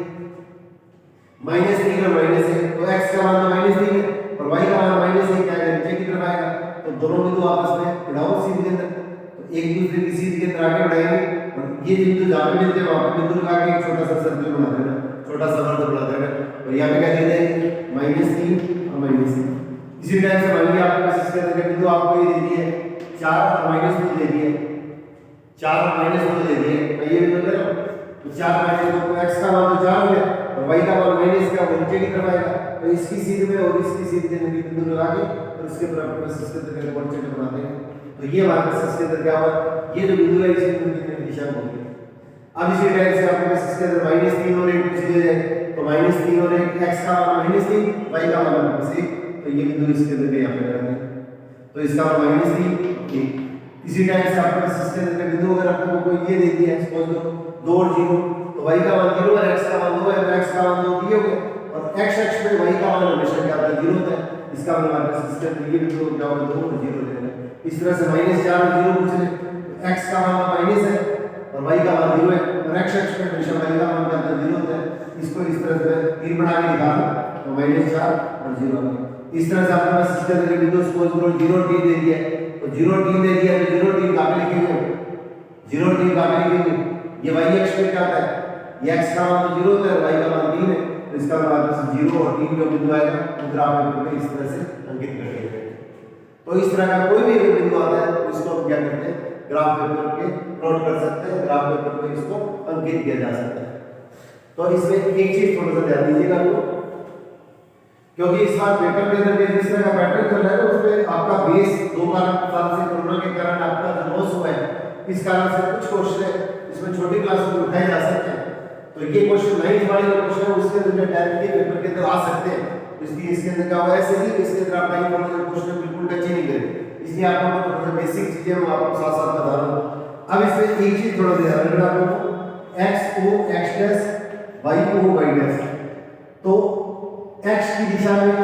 -3 और -1। तो x का मान तो -3 है और y का मान -1 क्या है नीचे की तरफ आएगा। तो दोनों बिंदु आपस में बढ़ाओ सीधी के अंदर, तो एक दूसरे की सीधी के अंदर आगे बढ़ाएंगे और ये बिंदु जहाँ पे मिलते हैं वहाँ पे बिंदु लगा के एक छोटा सा सर्कल बना देना, छोटा सा वर्ग बना देना। और यहाँ पे क्या दे देंगे -3 और -3। इसी टाइप से मान लिया आपके पास इसके अंदर बिंदु आपको ये दे दिए 4 और -2 दे दिए, 4 और -2 दे दिए। मैं ये बिंदु ले रहा हूँ तो 4 -2 को x का मान तो 4 हो गया और y का मान माइनस का वो नीचे की तरफ आएगा। तो इसकी सीधी में और इसकी सीधी में बिंदु लगा के और इसके बराबर में इसके अंदर का कोण चिन्ह बना देंगे। तो ये हमारे पास इसके अंदर क्या हुआ, ये जो बिंदु है इस बिंदु की दिशा होगी। अब इसी टाइप से आपके पास इसके अंदर -3 और 1 पूछ दिया जाए तो -3 और 1 x का मान -3 y का मान -1। तो ये बिंदु इसके अंदर के यहाँ पे लगाएंगे तो इसका मान -3। इसी टाइप से आपके पास इसके अंदर का बिंदु अगर आपको कोई ये दे दिया है सपोज लो 2 और 0 तो y का मान 0 और x का मान 2 है। तो x का मान 2 दिए हो गए और x अक्ष पे y का मान हमेशा क्या होता है 0 होता है। इसका मतलब हमारे पास इसके अंदर ये बिंदु क्या होगा 2 और 0 लेना। इस तरह से -4 और 0 पूछ ले तो x का मान माइनस है और y का मान 0 है और x अक्ष पे हमेशा y का मान क्या होता है 0 होता है। इसको इस तरह से 3 बना के निकालो तो -4 और 0 आ गया। इस तरह से आपके पास इसके अंदर बिंदु सपोज करो 0 3 दे दिया है तो 0 3 दे दिया तो 0 3 कहां पे लिखेंगे 0 3 कहां पे लिखेंगे ये y अक्ष पे क्या होता है ये x का मान तो 0 होता है y का मान 3 है। तो इसका मतलब 0 और 3 जो बिंदु आएगा वो ग्राफ पेपर पे इस तरह से अंकित कर देंगे। तो इस तरह का कोई भी बिंदु आता है तो इसको हम क्या करते हैं ग्राफ पेपर पे प्लॉट कर सकते हैं, ग्राफ पेपर पे इसको अंकित किया जा सकता है। तो इसमें एक चीज थोड़ा सा ध्यान दीजिएगा आपको, क्योंकि इस बार पेपर के अंदर जिस तरह का पैटर्न चल रहा है उसमें आपका बेस 2 साल से कोरोना के कारण आपका जो लॉस हुआ है इस कारण से कुछ क्वेश्चन इसमें छोटी क्लासों में उठाए जा सकते हैं। तो ये क्वेश्चन 9th वाले जो क्वेश्चन है उसके अंदर 10th के पेपर के अंदर आ सकते हैं। इसलिए इसके अंदर क्या हुआ ऐसे ही इसके अंदर आप 9th वाले क्वेश्चन बिल्कुल टच ही नहीं करेंगे। इसलिए आपको थोड़ा सा बेसिक चीजें हम आपको साथ साथ बता रहा हूं। अब इसमें एक चीज थोड़ा ध्यान रखना आपको x o x dash y o y dash. तो x की दिशा में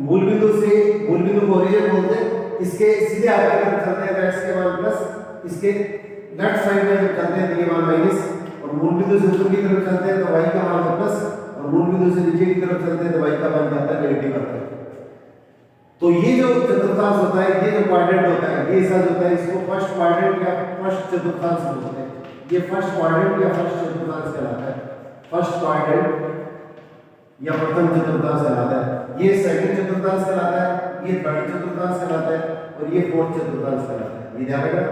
मूल बिंदु को ओरिजिन बोलते हैं, इसके सीधे आगे तरफ चलते हैं तो x के मान प्लस, इसके लेफ्ट साइड में जब चलते हैं तो ये मान माइनस और मूल बिंदु से ऊपर की तरफ चलते हैं तो y का मान प्लस और मूल बिंदु से नीचे की तरफ चलते हैं तो y का मान क्या आता है नेगेटिव आता है। तो ये जो चतुर्थांश होता है ये जो क्वाड्रेंट होता है ये साथ होता है इसको फर्स्ट क्वाड्रेंट या फर्स्ट चतुर्थांश बोलते हैं। ये फर्स्ट क्वाड्रेंट या फर्स्ट चतुर्थांश कहलाता है, फर्स्ट क्वाड्रेंट या प्रथम चतुर्थांश कहलाता है। ये सेकंड चतुर्थांश कहलाता है, ये थर्ड चतुर्थांश कहलाता है और ये फोर्थ चतुर्थांश कहलाता है। ये ध्यान रखना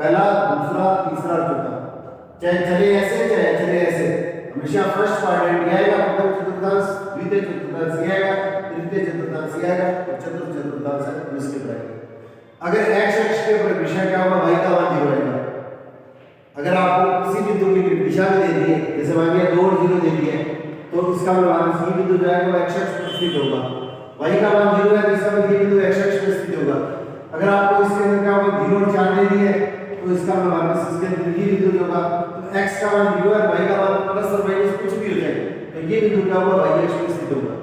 पहला दूसरा तीसरा चौथा चाहे चले ऐसे चाहे चले ऐसे हमेशा फर्स्ट क्वाड्रेंट ये आएगा, प्रथम चतुर्थांश द्वितीय चतुर्थांश ये आएगा, तृतीय चतुर्थांश ये आएगा और चतुर्थ चतुर्थांश इसके आएगा। अगर x अक्ष के ऊपर दिशा क्या होगा y का मान 0 आएगा। अगर आपको किसी बिंदु की दिशा में दे दी है जैसे मान लिया 2 और 0 दे दिया है तो इसका मतलब ये बिंदु जो है वो x अक्ष पर स्थित होगा, y का मान 0 है तो इसका मतलब ये बिंदु x अक्ष पर स्थित होगा। अगर आपको इसके अंदर क्या होगा 0 और 4 दे दिए है तो इसका मतलब इसके अंदर ये बिंदु जो होगा तो x का मान 0 है y का मान प्लस और माइनस कुछ भी हो जाए तो ये बिंदु क्या होगा y अक्ष पर स्थित होगा।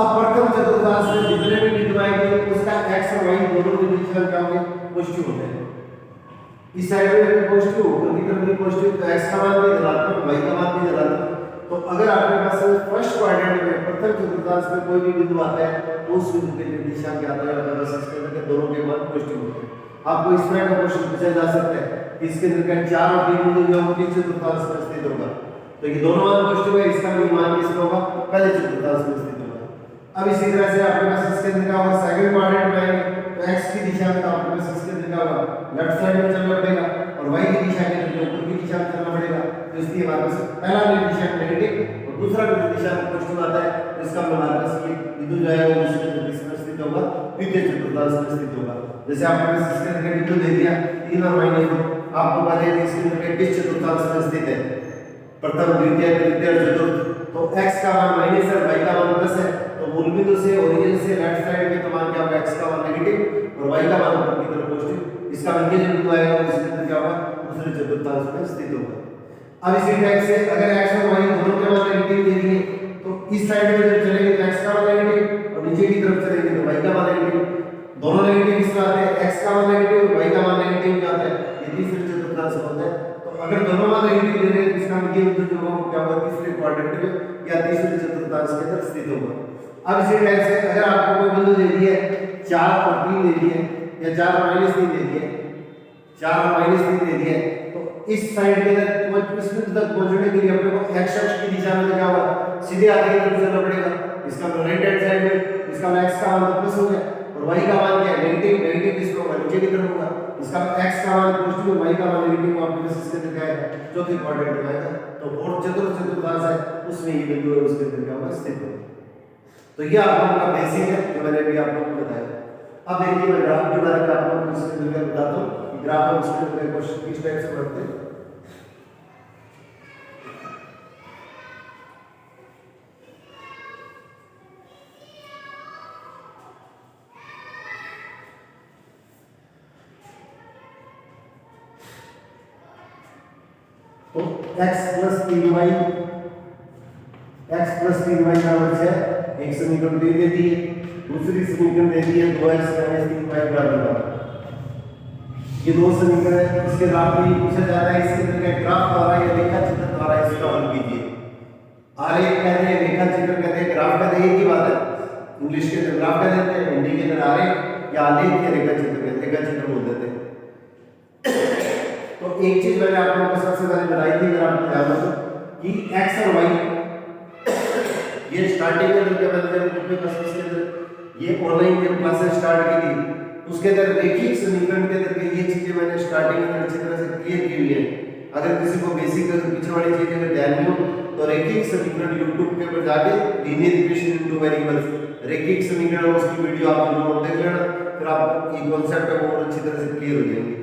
अब प्रथम चतुर्थांश में जितने भी बिंदु आएंगे उसका x और y दोनों के बीच क्या होंगे पॉजिटिव होते हैं। इस साइड में भी पॉजिटिव ऊपर की तरफ भी पॉजिटिव तो x का मान भी धनात्मक y का मान भी धनात्मक। तो अगर आपके पास फर्स्ट क्वाड्रेंट में प्रथम चतुर्थांश में कोई भी बिंदु आता है तो उस बिंदु के निर्देशांक क्या आता है बस इसके अंदर दोनों के मान पॉजिटिव होते हैं। आपको इस तरह का क्वेश्चन पूछा जा सकता है कि इसके अंदर का 4 और 3 बिंदु जो होंगे चतुर्थांश में स्थित होगा तो ये दोनों मान पॉजिटिव है, इसका भी मान किसका होगा, पहले चतुर्थांश में स्थित होगा। अब इसी तरह से आपके पास इसके अंदर क्या होगा, सेकंड क्वाड्रेंट में आएंगे तो x की दिशा में तो आपके पास इसके अंदर क्या होगा, लेफ्ट साइड में चलना पड़ेगा और y की दिशा के अंदर ऊपर की दिशा में चलना पड़ेगा। तो इसलिए हमारे पास पहला निर्देशांक नेगेटिव और दूसरा निर्देशांक पॉजिटिव आता है, तो इसका हमारे पास ये बिंदु जो है वो इसके अंदर किसमें स्थित होगा, द्वितीय चतुर्थांश में स्थित होगा। जैसे आपके पास इसके अंदर बिंदु दे दिया 3 और -2, आपको पता है कि इसके अंदर किस चतुर्थांश में स्थित है, प्रथम द्वितीय तृतीय और चतुर्थ। तो x का मान माइनस है, y का मान प्लस है, तो मूल बिंदु से ओरिजिन से लेफ्ट साइड में तो मान क्या होगा, x का मान नेगेटिव और y का मान ऊपर की तरफ पॉजिटिव। इसका विंकेज बिंदु आएगा और इसके अंदर क्या होगा, दूसरे चतुर्थांश में स्थित होगा। अब इसी टाइप से अगर x और y दोनों के मान नेगेटिव दे दिए तो इस साइड में जब चलेंगे तो x का मान नेगेटिव और नीचे की तरफ चलेंगे तो y का मान नेगेटिव। दोनों नेगेटिव किस में आते हैं, x का मान नेगेटिव और y का मान नेगेटिव में आता है, ये तीसरे चतुर्थांश होता है। तो अगर दोनों मान नेगेटिव दे रहे हैं तो इसका विंकेज बिंदु जो होगा क्या होगा, तीसरे क्वाड्रेंट में या तीसरे चतुर्थांश के अंदर स्थित होगा। अब इसी टाइप से अगर आपको कोई बिंदु दे दिया है 4 और 3 दे दिए या 4 और -3 दे दिए, 4 और -3 दे दिए, तो इस साइड के अंदर इस बिंदु तक पहुंचने के लिए अपने को x अक्ष की दिशा में क्या होगा, सीधे आगे की तरफ चलना पड़ेगा। इसका राइट हैंड साइड में इसका x का मान प्लस हो गया और y का मान क्या है, नेगेटिव। नेगेटिव किसका होगा, नीचे की तरफ होगा। इसका x का मान पॉजिटिव और y का मान नेगेटिव, आपके पास इसके अंदर क्या है, चौथे क्वाड्रेंट में आएगा। तो फोर्थ चतुर्थांश है उसमें ये बिंदु है, उसके अंदर क्या होगा, स्थित होगा। तो ये आपका बेसिक है जो मैंने अभी आपको बताया। अब देखिए मैं ग्राफ के बारे में आपको इसके अंदर बताता हूं कि ग्राफ हम इसके अंदर क्वेश्चन किस टाइप से पढ़ते हैं। तो x + 3y बराबर 6, एक समीकरण दे दी है, दूसरी समीकरण दे दी है 2x - 3y बराबर 12। ये दो समीकरण है, इसके ग्राफ भी पूछा जा रहा है, इसके अंदर क्या ग्राफ द्वारा या रेखा चित्र द्वारा इसका हल कीजिए। आरेख कहते हैं, रेखा चित्र कहते हैं, ग्राफ कहते हैं, एक ही बात है। इंग्लिश के अंदर ग्राफ कहते हैं, हिंदी के अंदर आरेख या आलेख या रेखा चित्र कहते हैं, रेखा चित्र बोल देते हैं। तो एक चीज मैंने आप लोगों को सबसे पहले बताई थी, अगर आपको याद हो कि x और y ये स्टार्टिंग में जब मैंने अपने क्लासेस के अंदर ये ऑनलाइन जब क्लासेस स्टार्ट की थी उसके अंदर रेखिक समीकरण के अंदर ये चीजें मैंने स्टार्टिंग में अच्छी तरह से क्लियर की हुई है। अगर किसी को बेसिक पीछे वाली चीजें अगर ध्यान नहीं हो तो रेखिक समीकरण YouTube के ऊपर जाके लीनियर इक्वेशन इनटू वेरिएबल्स रेखिक समीकरण उसकी वीडियो आप जरूर देख लेना, फिर आपको ये कॉन्सेप्ट है वो अच्छी तरह से क्लियर हो जाएंगे।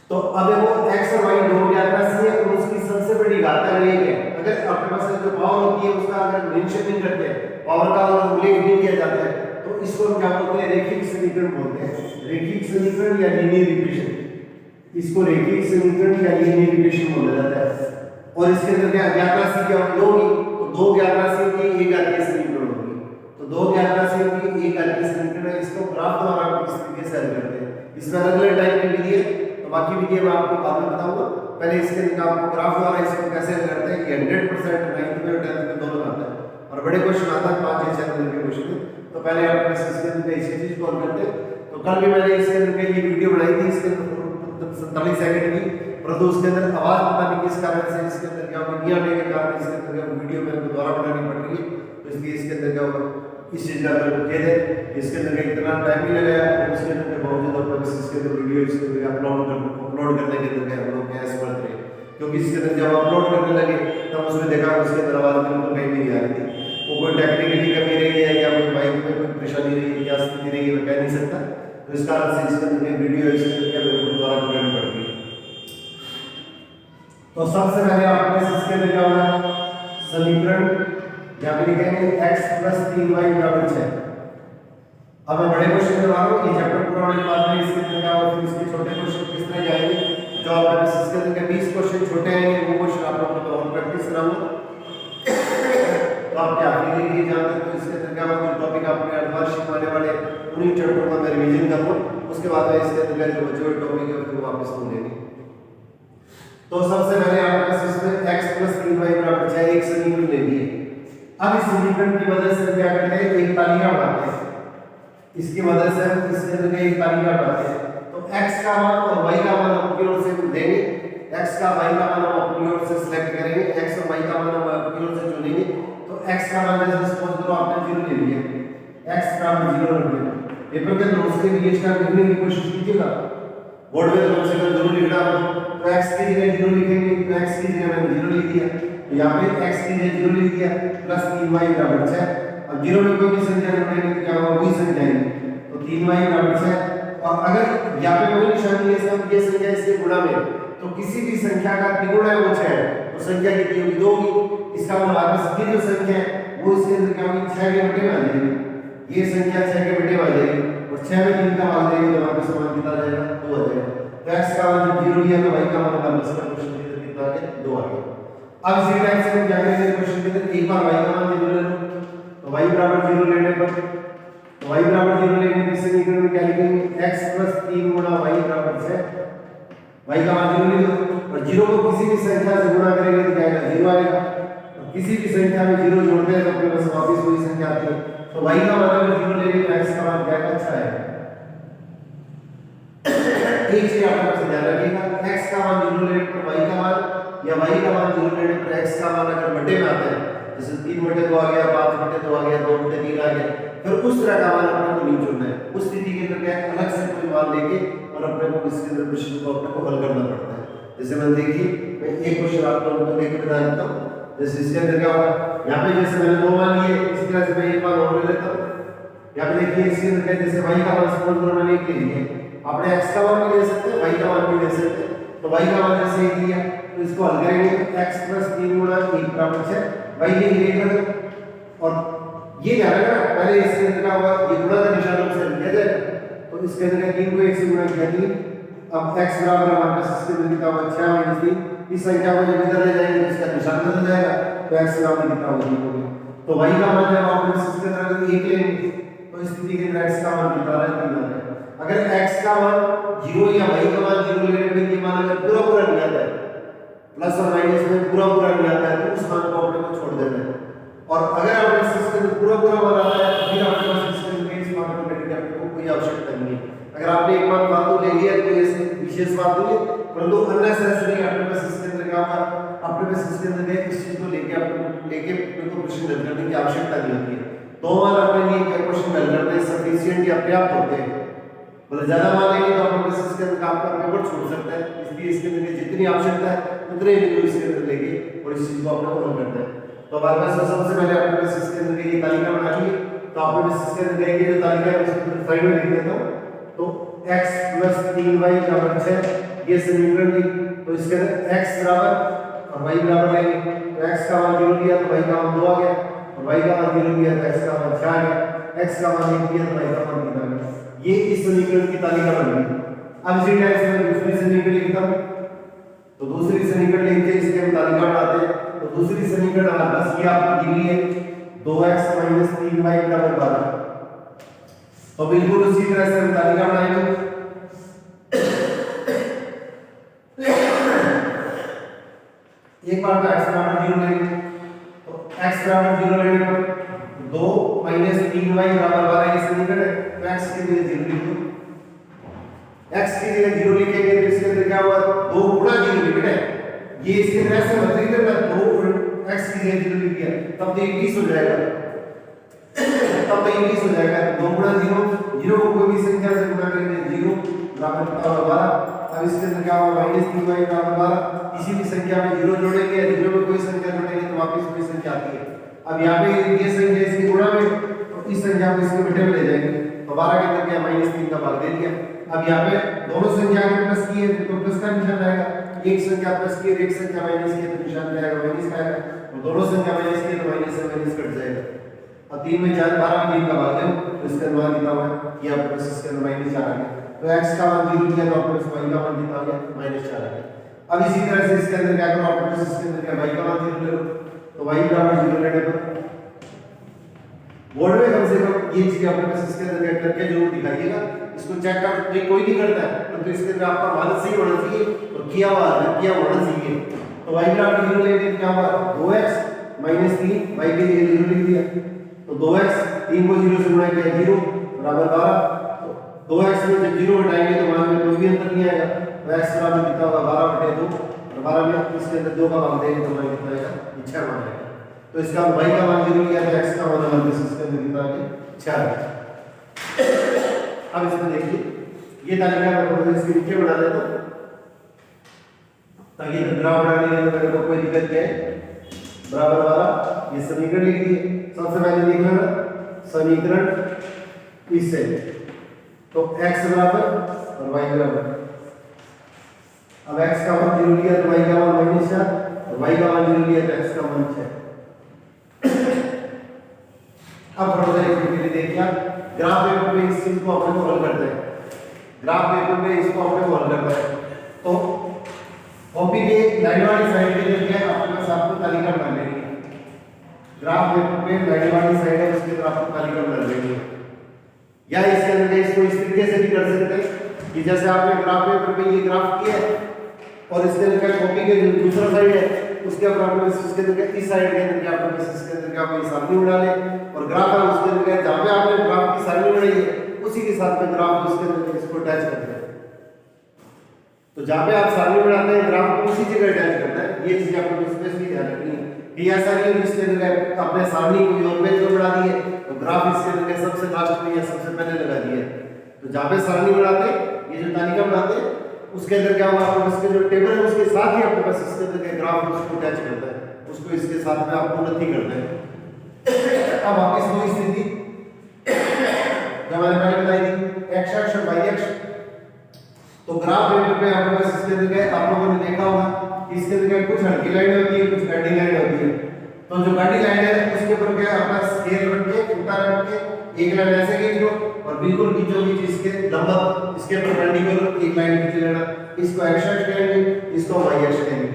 तो अब वो x और y दो ज्ञात राशि है और उसकी सबसे बड़ी घात अगर एक है, अगर आपके पास जो पावर होती है उसका अगर मेंशन नहीं करते हैं, पावर का अगर उल्लेख नहीं किया जाता है तो इसको हम क्या बोलते हैं, रेखिक समीकरण बोलते हैं। रेखिक समीकरण या लीनियर इक्वेशन, इसको रेखिक समीकरण या लीनियर इक्वेशन बोला जाता है। और इसके अंदर क्या ज्ञात राशि क्या होगी, तो दो ज्ञात राशियों की एक आत्मीय समीकरण होगी। तो दो ज्ञात राशियों की एक आत्मीय समीकरण है, इसको ग्राफ द्वारा इस तरीके से हल करते हैं। इसमें अलग-अलग टाइप की विधि है, बाकी विधि मैं आपको बाद में बताऊंगा। पहले इसके अंदर आपको ग्राफ द्वारा इसको कैसे हल करते हैं, ये 100% 9th में और 10th में दोनों आता है और बड़े क्वेश्चन आता है 5 या 6 नंबर के क्वेश्चन। तो पहले आप इसके अंदर इसी चीज को हल करते हैं। तो कल भी मैंने इसके अंदर के लिए वीडियो बनाई थी, इसके अंदर 47 सेकंड की, परंतु उसके अंदर आवाज पता नहीं किस कारण से इसके अंदर क्या नहीं आने के कारण इसके अंदर वीडियो मेरे को दोबारा बनानी पड़ रही है। तो इसलिए इसके अंदर क्या होगा, इस चीज का मेरे को खेद है, इसके अंदर इतना टाइम नहीं लगाया और उसके अंदर बहुत ज्यादा इसके अंदर वीडियो इसके अंदर अपलोड करने के अंदर हम लोग कैसे बढ़ रहे हैं, क्योंकि इसके अंदर जब अपलोड करने लगे तब उसमें देखा उसके अंदर आवाज बिल्कुल कहीं नहीं आ रही थी। वो कोई टेक्निकली कमी रही है या कोई माइक में कोई परेशानी रही है, क्या स्थिति रही है मैं कह नहीं सकता। तो इस कारण से इसके अंदर वीडियो इसके अंदर क्या मेरे को दोबारा बनानी पड़ रही है। तो सबसे पहले आपके इसके अंदर क्या होगा, समीकरण यहाँ पे लिखेंगे x + 3y = 6। अब मैं बड़े क्वेश्चन करवा रहा हूँ, ये चैप्टर पूरा होने के बाद में इसके अंदर क्या होगा, फिर इसके छोटे क्वेश्चन किस तरह जाएंगे, जो आपके पास इसके अंदर के 20 क्वेश्चन छोटे हैं वो क्वेश्चन आप लोगों को और प्रैक्टिस कराऊंगा। तो आप क्या आखिरी के लिए जानते हैं, तो इसके अंदर क्या होगा, टॉपिक आपने अर्धवार्षिक आने वाले उन्हीं चैप्टर का मैं रिवीजन करूँ, उसके बाद में इसके अंदर जो बचे हुए टॉपिक है फिर वापस सुनेंगे। तो सबसे पहले आपके पास इसमें x + 3y = 6 एक समीकरण ले लिए। अब इस समीकरण की मदद से क्या करते हैं, एक तालिका बनाते हैं। इसकी मदद से हम इसके अंदर एक तालिका बनाते हैं। तो x का मान और y का मान हम की ओर से देंगे। x का y का मान हम अपनी ओर से सिलेक्ट करेंगे, x और y का मान हम अपनी ओर से चुनेंगे। तो x का मान जैसे सपोज करो आपने 0 ले लिया, x का मान 0 रख दिया। पेपर के नोट्स के लिए इसका लिखने की कोशिश कीजिएगा, बोर्ड में कम से कम 0 लिखना हो तो x की जगह 0 लिखेंगे, तो x की जगह मैंने 0 लिख दिया, तो यहाँ पे x की जगह 0 लिख दिया प्लस 3y बराबर 6। अब 0 में कोई भी संख्या जोड़ेंगे तो क्या होगा, वही संख्या आएगी, तो 3y बराबर 6। और अगर यहाँ पे कोई निशानी है सब ये संख्या इसके गुणा में, तो किसी भी संख्या का तिगुना है वो 6 है, तो संख्या कितनी होगी, 2 होगी। इसका मतलब आपकी जो संख्या है वो इसके अंदर क्या होगी, 6 के बटे में आ जाएगी, ये संख्या 6 के बटे में आ जाएगी और 6 में 3 का मान देंगे तो वापस मान कितना आ जाएगा, 2 आ जाएगा। तो x का मान जब 0 लिया तो y का मान वापस का क्वेश्चन के अंदर कितना आ गया, 2 आ गया। अब इसी टाइप से हम क्या करेंगे, क्वेश्चन के अंदर एक बार y का मान 0 ले लो, तो y बराबर 0 लेने पर, तो y बराबर 0 लेने पर समीकरण में क्या लिखेंगे, x + 3 गुणा y बराबर 6, y का मान 0 ले लो और 0 को किसी भी संख्या से गुणा करेंगे तो क्या आएगा, 0 आएगा। और किसी भी संख्या में 0 जोड़ते हैं तो अपने पास वापस वही संख्या आती है, तो y का मान अगर 0 लेंगे तो x का मान क्या आएगा, 6 आएगा। एक चीज आप लोग ध्यान रखिएगा, x का मान 0 लेने पर y का मान या y का मान 0 लेने पर x का मान अगर बटे में आता है, जैसे 3/2 आ गया, 5/2 आ गया, 2/3 आ गया, फिर उस तरह का मान अपने को नहीं चुनना है। उस स्थिति के अंदर क्या है, अलग से कोई मान लेके और अपने को इसके अंदर क्वेश्चन को अपने को हल करना पड़ता है। जैसे मैं देखिए मैं एक क्वेश्चन आप लोगों को लेके बता देता हूं, जैसे इसके अंदर क्या होगा, यहाँ पे जैसे मैंने 2 मान लिए, इसी तरह से मैं एक मान और ले लेता हूं। यहाँ पे देखिए इसके अंदर क्या, जैसे y का मान सपोज करो मैंने 1 ले लिया, आपने x का मान भी ले सकते हैं, y का मान भी ले सकते हैं। तो y का मान जैसे 1 लिया तो इसको हल करेंगे तो x + 3 गुणा 1 बराबर 6, y ये लेकर और ये ध्यान रखना पहले इसके अंदर क्या होगा, ये गुणा का निशान से लिया जाएगा, तो इसके अंदर 3 को 1 से गुणा किया 3। अब x बराबर हमारे पास इसके अंदर कितना होगा, 6 - 3। इस संख्या को जब इधर ले जाएंगे तो इसका निशान बदल जाएगा, तो x बराबर कितना होगा, तो y का मान जब आप इसके अंदर 1 लेंगे तो इस स्थिति के अंदर x का मान कितना है, 3 आ जाएगा। अगर x का मान 0 या y का मान 0 लेने पे ये मान अगर पूरा नहीं आता है, प्लस और माइनस में पूरा नहीं आता है, तो उस मान को अपने को छोड़ देना है। और अगर आपने सिस्टम में पूरा मान आता है तो फिर आपके पास सिस्टम में इस मान को लेने की कोई आवश्यकता नहीं है। अगर आपने एक मान फालतू ले लिया तो ये विशेष बात नहीं है, परंतु अननेसेसरी आपके पास इसके अंदर क्या होगा, आपके पास इसके अंदर इस चीज को लेके क्वेश्चन हल करने की आवश्यकता नहीं होती है। 2 मान अपने लिए क्या क्वेश्चन हल करने में सफिशिएंट या पर्याप्त होते हैं। मतलब ज्यादा मान लेंगे तो आपके पास इसके अंदर आपका पेपर छूट सकता है, इसलिए इसके अंदर जितनी आवश्यकता है उतने ही इसके अंदर लेके और इस चीज को अपने को हल करना है। तो हमारे पास सबसे पहले आपके पास इसके अंदर ये तालिका बना ली, तो आपके पास इसके अंदर देंगे जो तालिका है उसको साइड में लिख देता हूं। तो x + 3y बराबर 6 ये समीकरण ली, तो इसके अंदर x बराबर और y बराबर लेंगे, तो x का मान 0 लिया तो y का मान 2 आ गया, और y का मान 0 लिया तो x का मान 6 आ गया, x का मान 1 लिया तो y का मान 3 आ गया। ये इस समीकरण की तालिका बन गई। अब इसी टाइप से मैं दूसरी समीकरण लिखता हूं, तो दूसरी समीकरण लिख के इसके हम तालिका बनाते हैं। तो दूसरी समीकरण हमारे पास ये आपको दी हुई है 2x - 3y बराबर 12। तो बिल्कुल उसी तरह से हम तालिका बनाएंगे। एक बार तो x बराबर 0 लेंगे, तो x बराबर 0 लेने पर 2 - 3y बराबर 12 ये समीकरण है, तो x की जगह 0 लिख दो। x की जगह 0 लिखेंगे तो इसके अंदर क्या होगा, 2 गुणा 0 लिखना है, ये इसके अंदर ऐसे मत लिख देना, 2 x की जगह 0 लिख दिया तब तो ये 20 हो जाएगा, तब तो ये 20 हो जाएगा। 2 गुणा 0, 0 को कोई भी संख्या से गुणा करेंगे 0 बराबर 12। अब इसके अंदर क्या होगा, -3y बराबर 12। किसी भी संख्या में 0 जोड़ेंगे या 0 में कोई संख्या जोड़ेंगे तो वापस वही संख्या आती है। अब यहाँ पे ये संख्या इसकी गुणा में, तो इस संख्या को इसके बटे में ले जाएंगे, तो 12 के अंदर क्या -3 का भाग दे दिया। अब यहाँ पे दोनों संख्या के प्लस की है तो प्लस का निशान आएगा, एक संख्या प्लस की है एक संख्या माइनस की है तो निशान आएगा माइनस का आएगा, और दोनों संख्या माइनस की है तो माइनस से माइनस कट जाएगा। अब 3 में 4 12 में 3 का भाग दो तो इसका मान कितना हुआ, ये आपके पास इसके अंदर -4 आ गया। तो x का मान 0 दिया तो आपके पास y का मान कितना आ गया, -4 आ गया। अब इसी तरह से इसके अंदर क्या करो, आपके पास इसके अंदर क्या y का मान 0 ले लो, तो y बराबर 0 लेने पर बोर्ड में कम से कम ये चीज आपके पास इसके अंदर क्या करके जरूर दिखाइएगा। इसको चेक कर कोई नहीं करता है, तो इसके अंदर आपका मान सही होना चाहिए और किया हुआ होना चाहिए। तो y बराबर 0 लेने पर क्या हुआ, 2x - 3 y के लिए 0 लिख दिया, तो 2x 3 को 0 से गुणा किया 0 बराबर 12। तो 2x में जब 0 हटाएंगे तो मान में कोई भी अंतर नहीं आएगा, तो x बराबर कितना होगा 12/2। दोबारा भी आप इसके अंदर 2 का मान देंगे तो मान कितना आएगा 6 मान आएगा। तो इसका y का मान 0 लिया तो x का मान हमारे पास इसके अंदर कितना आ गया 6 आएगा। अब इसमें देखिए ये तालिका मैं थोड़ा इसके नीचे बना देता हूं ताकि ग्राफ बनाने में मेरे को कोई दिक्कत नहीं है। बराबर वाला ये समीकरण लिख दिए। सबसे पहले लिख लेना समीकरण इससे तो x बराबर और y बराबर। अब x का मान 0 लिया तो y का मान -4 और y का मान 0 लिया तो x का मान 6। अब थोड़ा सा एक्टिविटी देखिए ग्राफ पेपर पे इस चीज को अपने को हल करते हैं। ग्राफ पेपर पे इसको अपने को हल करते हैं तो कॉपी के लाइन वाली साइड पे जो है आपके पास आपको तालिका बना लेनी है। ग्राफ पेपर पे लाइन वाली साइड है उसके ऊपर आपको तालिका बना लेनी है। या इसके अंदर इसको इस तरीके से भी कर सकते हैं कि जैसे आपने ग्राफ पेपर पे ये ग्राफ किया है और इसके अंदर कॉपी के जो दूसरा साइड है उसके ऊपर आपने इसके अंदर इस साइड के अंदर क्या आपने इसके अंदर क्या कोई सारणी बना ले और ग्राफ है उसके अंदर जहां पे आपने ग्राफ की सारणी बनाई है उसी के साथ में ग्राफ उसके अंदर इसको अटैच कर दें। तो जहां पे आप सारणी बनाते हैं ग्राफ को उसी जगह अटैच करना है। ये चीज आपको स्पेशली ध्यान रखनी है कि ऐसा नहीं है इसके अंदर आपने सारणी को और पेज पर बना दी है तो ग्राफ इसके अंदर सबसे लास्ट में या सबसे पहले लगा दिया है। तो जहां पे सारणी बनाते हैं ये जो तालिका बनाते हैं उसके अंदर क्या होगा आपके पास जो टेबल है उसके साथ ही आपके पास इसके अंदर के ग्राफ उसको अटैच करता है उसको इसके साथ में आपको नथी करते हैं। अब वापस वही स्थिति जो मैंने पहले बताई थी x अक्ष और y अक्ष। तो ग्राफ पेपर पे आपके पास इसके अंदर क्या आप लोगों ने देखा होगा कि इसके अंदर कुछ हल्की लाइन होती है कुछ गाढ़ी लाइन होती है। तो जो गाढ़ी लाइन है उसके ऊपर क्या आपका स्केल रख के उल्टा रख के एक लाइन ऐसे खींच लो और बिल्कुल बीचों बीच इसके लंबवत इसके परपेंडिकुलर एक लाइन खींच लेना। इसको x अक्ष कहेंगे इसको y अक्ष कहेंगे।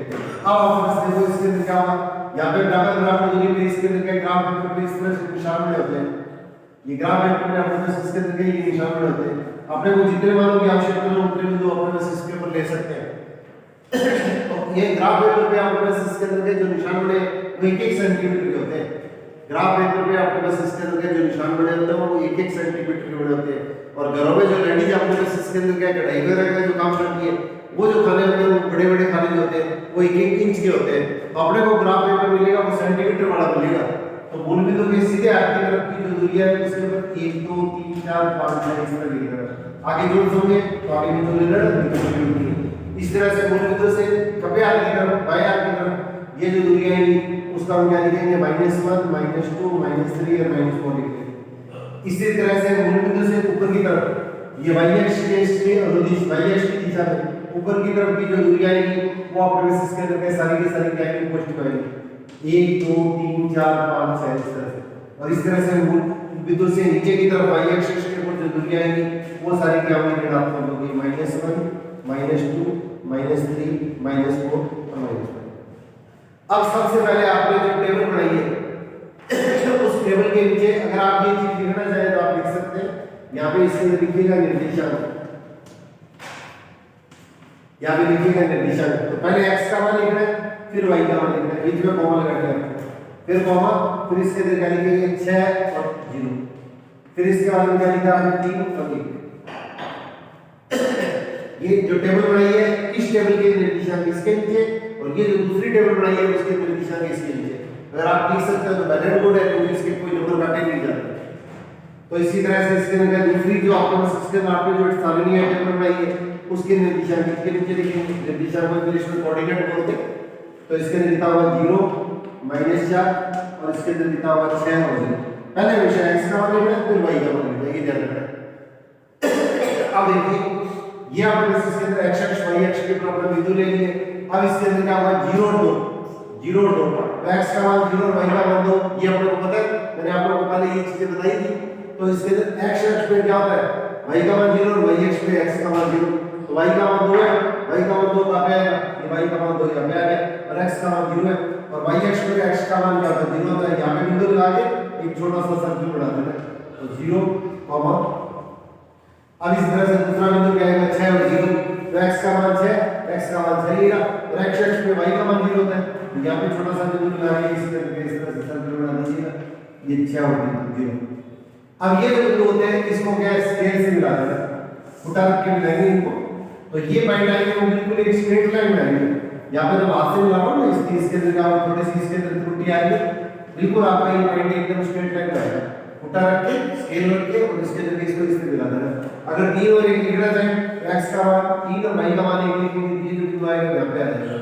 अब आप देखो इसके अंदर क्या होगा यहाँ पे डबल ग्राफ की दूरी पे इसके अंदर क्या ग्राफ पेपर पे इस तरह से निशान बने होते हैं। ये ग्राफ पेपर में अपने पास इसके अंदर ये निशान बने होते हैं। अपने को जितने मानों की आवश्यकता है उतने बिंदु अपने पास इसके ऊपर ले सकते हैं। तो ये ग्राफ पेपर पे आपके पास इसके अंदर के जो निशान बने वो 1-1 सेंटीमीटर के होते हैं। ग्राफ पेपर पे आपके पास इसके अंदर के जो निशान बने होते हैं वो 1-1 सेंटीमीटर के बने होते हैं। और घरों में जो लेडीज आपके पास इसके अंदर क्या कढ़ाई वगैरह का जो काम करती है वो जो खाने होते हैं वो बड़े-बड़े खाने जो होते हैं वो 1-1 इंच के होते हैं। तो अपने को ग्राफ पेपर मिलेगा वो सेंटीमीटर वाला मिलेगा। तो मूल बिंदु के सीधे आगे की तरफ की जो दूरी है उसके ऊपर 1 2 3 4 5 6 इस तरह लिख देना। आगे जोड़ दोगे तो आगे बिंदु ले लेना। इस तरह से मूल बिंदु से खब्बे हाथ की तरफ बाएं हाथ की तरफ ये जो दूरी आएगी उसका हम क्या लिखेंगे -1 -2 -3 और -4 लिखेंगे। इसी तरह से मूल बिंदु से ऊपर की तरफ ये y अक्ष के अनुदिश y अक्ष की दिशा में ऊपर की तरफ की जो दूरी आएगी वो आपके पास इसके अंदर सारी की सारी क्या आएगी पॉजिटिव आएगी 1 2 3 4 5 6 इस तरह से। और इस तरह से मूल बिंदु से नीचे की तरफ y अक्ष के ऊपर जो दूरी आएगी वो सारी क्या होगी आपको होगी -1 -2 -3 -4 और -5। अब सबसे पहले आपने जो टेबल बनाई है उस टेबल के नीचे अगर आप ये चीज लिखना चाहें तो आप लिख सकते हैं। यहाँ पे इसके अंदर लिखिएगा निर्देशांक, यहाँ पे लिखिएगा निर्देशांक। तो पहले x का मान लिखना है फिर y का मान लिखना है, बीच में कॉमा लगा दिया फिर कॉमा फिर इसके अंदर क्या लिखेंगे 6 और 0 फिर इसके बाद में क्या लिखा आपने 3 और 1। ये जो टेबल बनाई है इस टेबल के निर्देशांक इसके नीचे और ये जो दूसरी टेबल बनाई है उसके निर्देशांक इसके नीचे। अगर आप लिख सकते हो तो बैलेंस कोड है क्योंकि इसके कोई नंबर काटे नहीं जाते। तो इसी तरह से इसके अंदर दूसरी जो आपके पास इसके अंदर आपने जो सारणी है टेबल बनाई है उसके निर्देशांक इसके नीचे लिखेंगे। निर्देशांक को इंग्लिश में कोऑर्डिनेट बोलते हैं। तो इसके अंदर लिखा हुआ 0 -4 और इसके अंदर लिखा हुआ 6 और 0। पहले हमेशा x का मान लिखना है फिर y का मान लिखना है, ये ध्यान रखना। अब देखिए ये आपने बस इसके अंदर x अक्ष y अक्ष के ऊपर बिंदु ले लिए। अब इसके अंदर क्या हुआ 0 और 2 0 और 2 तो x का मान 0 और y का मान 2 ये आप लोगों को पता है, मैंने आप लोगों को पहले ये चीजें बताई थी। तो इसके अंदर x अक्ष पे क्या होता है y का मान 0 और y अक्ष पे x का मान 0। तो y का मान 2 है, y का मान 2 कहां पे आएगा, ये y का मान 2 यहाँ पे आ गया और x का मान 0 है और y अक्ष पे x का मान क्या होता है 0 होता है। यहाँ पे बिंदु लगा के एक छोटा सा सर्कल बना देना है तो 0 कॉमा। अब इस तरह से दूसरा बिंदु क्या आएगा 6 और 0 तो x का मान 6 x का मान 6 लेगा और x अक्ष पे y का मान 0 होता है। तो यहाँ पे छोटा सा बिंदु लगा के इस तरह से सर्कल बना दीजिएगा, ये 6 और 0। अब ये जो बिंदु होते हैं इसको क्या स्केल से मिला देना, उठा के मिलाएंगे इनको। तो ये पॉइंट आएंगे वो बिल्कुल एक स्ट्रेट लाइन में आएंगे यहाँ पे जब हाथ से मिला ना इसके अंदर क्या होगा, थोड़ी सी इसके अंदर त्रुटि आएगी, बिल्कुल आपका ये पॉइंट एकदम स्ट्रेट लाइन में आएगा। उठा रख के स्केल रख के और इसके अंदर इसको इससे मिला देना। अगर 3 और 1 लिखना चाहे x का मान 3 और y का मान 1 लिखेंगे, ये जो बिंदु आएगा यहाँ पे आ जाएगा।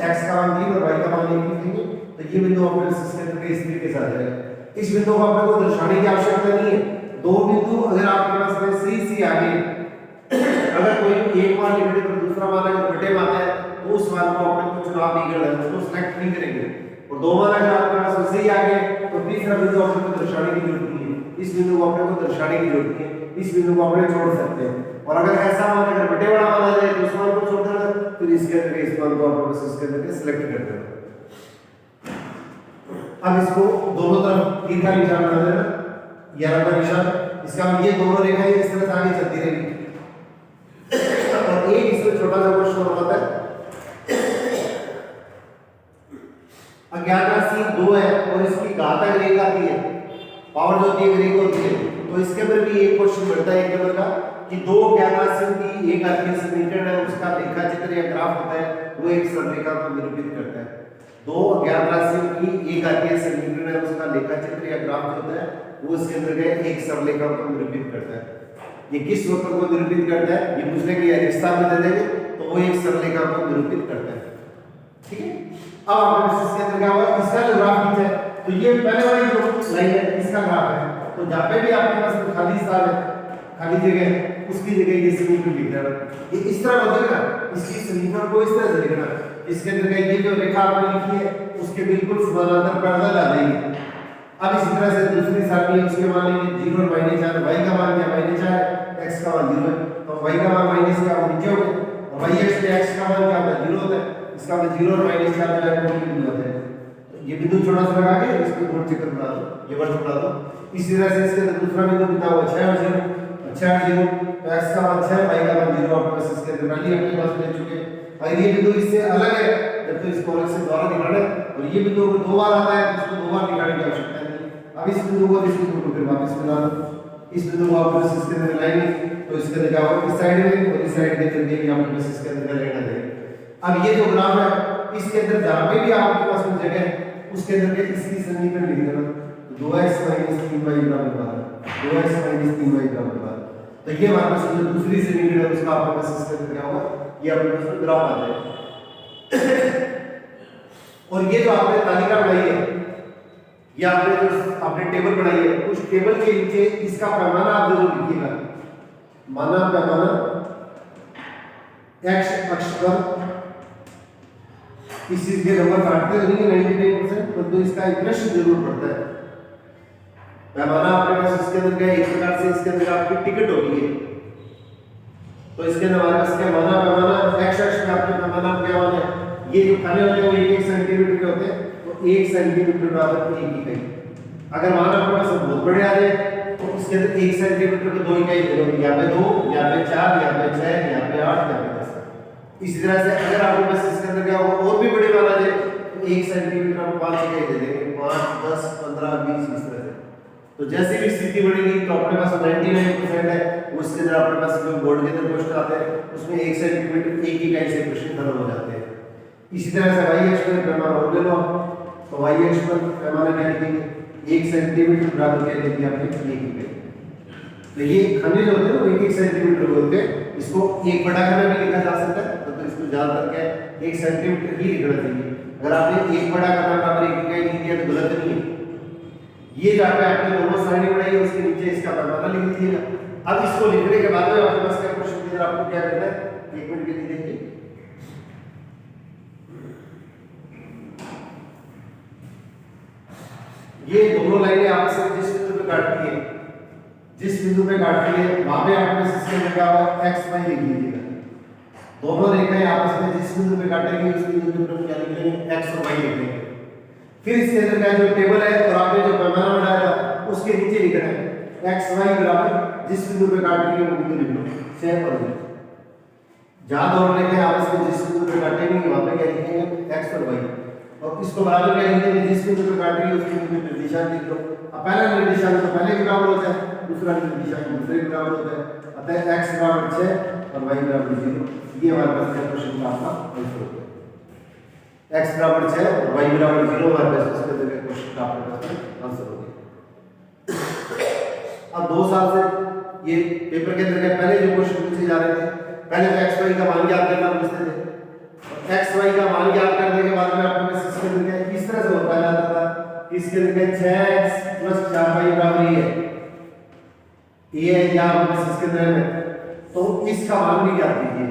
x का मान 3 और y का मान 1 लिखेंगे तो ये बिंदु आपके इसके अंदर इस तरीके से आ जाएगा। इस बिंदु को आपको दर्शाने की आवश्यकता नहीं है। दो बिंदु अगर आपके पास में C आगे अगर कोई एक मान लिखने पर दूसरा मान अगर बटे में आता है तो उस मान को अपने को चुनाव नहीं करना है, उसको सिलेक्ट नहीं करेंगे। और दो मान अगर आपके पास C आगे तो तीसरा बिंदु अपने को दर्शाने की जरूरत नहीं है, इस बिंदु को अपने को दर्शाने की जरूरत नहीं है, इस बिंदु को अपने छोड़ सकते हैं। और अगर ऐसा मान अगर बटे वाला मान आ जाए तो उस मान को छोड़ देना, फिर इसके अंदर इस मान को अपने को इसके अंदर सिलेक्ट कर देना। अब इसको दोनों तरफ तीखा निशान बना देना, ये वाला निशान, इसका ये दोनों रेखाएं इस तरह से आगे चलती रहेंगी। और एक इसमें छोटा सा क्वेश्चन होता है, अज्ञात राशि 2 है और इसकी घातक रेखा दी है, पावर जो दी रेखा होती है, तो इसके ऊपर भी एक क्वेश्चन बनता है एक नंबर का कि दो अज्ञात राशियों की एक आदमी से समीकरण है, उसका रेखा चित्र या ग्राफ होता है, वो एक सरलरेखा को निरूपित करता है। दो अज्ञात राशियों की एक आदमी से समीकरण है, उसका रेखा चित्र या ग्राफ होता है, वो इसके अंदर के एक सरलरेखा को निरूपित करता है। ये किस वक्र को निरूपित करता है, ये पूछने की रिश्ता में दे देंगे तो वो एक सरलरेखा को निरूपित करता है। ठीक है, अब आपने इसके अंदर क्या हुआ, इसका जो ग्राफ खींचा है तो ये पहले वाली जो लाइन है इसका ग्राफ है, तो जहां पे भी आपके पास खाली स्थान है, खाली जगह है, उसकी जगह ये समीकरण लिख देना। ये इस तरह बदलेगा, इसकी समीकरण को इस तरह से लिखना, इसके अंदर का ये जो रेखा आपने लिखी है उसके बिल्कुल समानांतर पैरेलल आ जाएगी। अब इसी तरह से दूसरी सारणी है, उसके मान लेंगे 0 और -4, y का मान क्या -4 है, x का मान 0 है, तो y का मान माइनस का वो नीचे हो गया, और y x पे x का मान क्या होता है 0 होता है, इसका मतलब 0 और -4 जो है वो बिंदु होता है। तो ये बिंदु छोटा सा लगा के इसको गोल चक्कर बना दो, ये वर्ग बना दो। इसी तरह से इसके अंदर दूसरा बिंदु बिता हुआ 6 और 0, 6 और 0, तो x का मान 6, y का मान 0, आपके पास इसके अंदर पहले अपने पास ले चुके हैं। और ये बिंदु इससे अलग है, जब तो इसको अलग से द्वारा दिखाना है, और ये बिंदु अगर दो बार आता है तो इसको दो बार दिखाने की आवश्यकता है। अब इस बिंदु को इस बिंदु को फिर वापस मिला दो, इस बिंदु को आप इसके अंदर मिलाएंगे तो इसके अंदर क्या होगा, इस साइड में और इस साइड में चलते हैं यहाँ पर इसके अंदर लेना है। अब ये जो ग्राफ है इसके अंदर जहां पे भी आपके पास कोई जगह है उसके अंदर के इसकी समीकरण लिख देना, 2x - 3y बराबर 2x - 3y बराबर 12। तो ये हमारे पास जो दूसरी समीकरण है उसका आपके पास इसके अंदर क्या होगा, ये आपके पास ग्राफ आ जाएगा। और ये जो आपने तालिका बनाई है, ये आपने टेबल बनाई है, उस टेबल के नीचे इसका पैमाना आप जरूर लिखिएगा। माना पैमाना x अक्ष पर इस चीज के नंबर काटते हैं नहीं 99%, तो इसका इंटरेस्ट जरूर पड़ता है। पैमाना आपके पास इसके अंदर क्या एक प्रकार से इसके अंदर आपकी टिकट होगी है, तो इसके अंदर हमारे पास क्या माना पैमाना x अक्ष पे आपके पैमाना क्या मान है, ये जो खाने वाले वो 1 सेंटीमीटर के होते हैं, तो 1 सेंटीमीटर बराबर 1 इकाई। अगर मान आपके पास बहुत बड़े आ जाए तो इसके अंदर 1 सेंटीमीटर को 2 इकाई ले लो, यहाँ पे 2, यहाँ पे 4, यहाँ पे 6, यहाँ पे 8, यहाँ पे 10। इसी तरह से अगर आपके पास इसके अंदर क्या होगा और भी बड़े मान आ जाए तो 1 सेंटीमीटर हम 5 इकाई दे देंगे, 5, 10, 15, 20 इस तरह से। तो जैसे भी स्थिति बढ़ेगी तो अपने पास 99% है, उसके अंदर अपने पास जो बोर्ड के अंदर क्वेश्चन आते हैं उसमें 1 सेंटीमीटर 1 इकाई से क्वेश्चन खत्म हो जाते हैं। इसी तरह से y अक्ष पर पैमाना और ले लो, तो y अक्ष पर पैमाना क्या लिखेंगे, 1 सेंटीमीटर बराबर क्या लिखेंगे आपने 1 इकाई। तो ये खंड जो होते हैं वो 1 सेंटीमीटर बोलते हैं, इसको एक बड़ा खंड भी लिखा जा सकता है, तो इसको ज्यादातर क्या है 1 सेंटीमीटर ही लिखना चाहिए। अगर आपने एक बड़ा खंड बराबर 1 इकाई लिख दिया तो गलत नहीं है। ये जहाँ पे आपने दोनों साइड बनाई है उसके नीचे इसका पैमाना लिख लीजिएगा। अब इसको लिखने के बाद में आपके पास क्या क्वेश्चन के अंदर आपको क्या करना है, 1 मिनट के लिए देखिए। ये दोनों लाइनें आपस में जिस बिंदु पे काटती है, जिस बिंदु पे काटती है वहां पे आपके सिस्टम में क्या होगा x y लिख लीजिएगा। दोनों रेखाएं आपस में जिस बिंदु पे काटेंगे उस बिंदु पे हम क्या लिख लेंगे, x और y लिख लेंगे। फिर इसके अंदर का जो टेबल है और आपने जो पैमाना बनाया था उसके नीचे लिखना है x y बराबर जिस बिंदु पे काटेंगे वो बिंदु लिख लो, सेम और जहां दोनों रेखाएं आपस में जिस बिंदु पे काटेंगे वहां पे क्या लिखेंगे x और y, और इसको बराबर क्या लिखेंगे, जिस बिंदु पे काटेंगे उस बिंदु पे निर्देशांक लिख लो। अब पहला निर्देशांक तो पहले के बराबर होता है, दूसरा निर्देशांक दूसरे के बराबर होता है। अतः x बराबर 6 और y बराबर 0। ये हमारे पास क्वेश्चन का आपका आंसर हो गया। x बराबर 6 और y बराबर 0 हमारे पास इसके अंदर क्वेश्चन का आपका आंसर हो गया। अब 2 साल से ये पेपर के अंदर पहले जो क्वेश्चन पूछे जा रहे थे, पहले तो x y का मान ज्ञात करना पूछते थे, और x y का मान ज्ञात करने के बाद में आपके पास इसके अंदर इस तरह से होता जाता था, इसके अंदर 6x + 4y बराबर ये है या आपके इसके अंदर में, तो इसका मान भी ज्ञात कीजिए।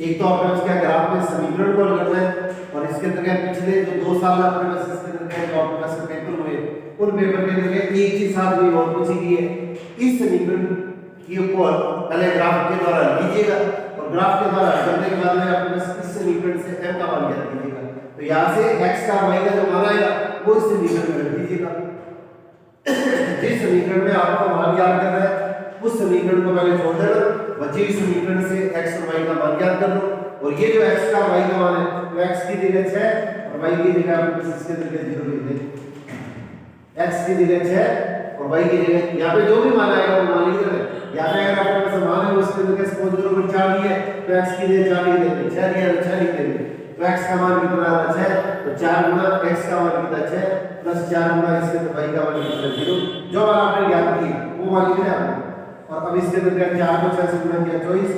एक तो आपने उसका ग्राफ में समीकरण को हल करना है, और इसके अंदर पिछले जो 2 साल आपके पास इसके अंदर जो आपके पास पेपर हुए, उन पेपर के अंदर एक ही साथ भी और पूछी गई है। इस समीकरण की ऊपर पहले ग्राफ के द्वारा लीजिएगा, और ग्राफ के द्वारा करने के बाद में आपके पास इस समीकरण से m का मान ज्ञात कीजिएगा। तो यहाँ से x का y का जो मान आएगा वो इस समीकरण में रख दीजिएगा। जिस समीकरण में आपको मान ज्ञात करना है उस समीकरण को पहले छोड़ देना, बचे हुए समीकरण से x और y का मान ज्ञात कर लो, और ये जो x का y का मान है तो x की जगह 6 और y की जगह आपके पास इसके अंदर 0 लिख दें। x की जगह 6 और y की जगह यहाँ पे जो भी मान आएगा वो मान लिख देना। यहाँ पे अगर आपके पास मान है उसके अंदर सपोज करो कि 4 दिया है तो x की जगह 4 लिख देंगे, 6 दिया तो 6 लिख देंगे। तो x का मान कितना आता है 6, तो 4 गुना x का मान कितना 6 प्लस 4 गुना इसके अंदर y का मान कितना 0, जो मान आपने ज्ञात की वो मान लिखना है आपको। और अब इसके अंदर 4 को 6 से गुणा किया 24,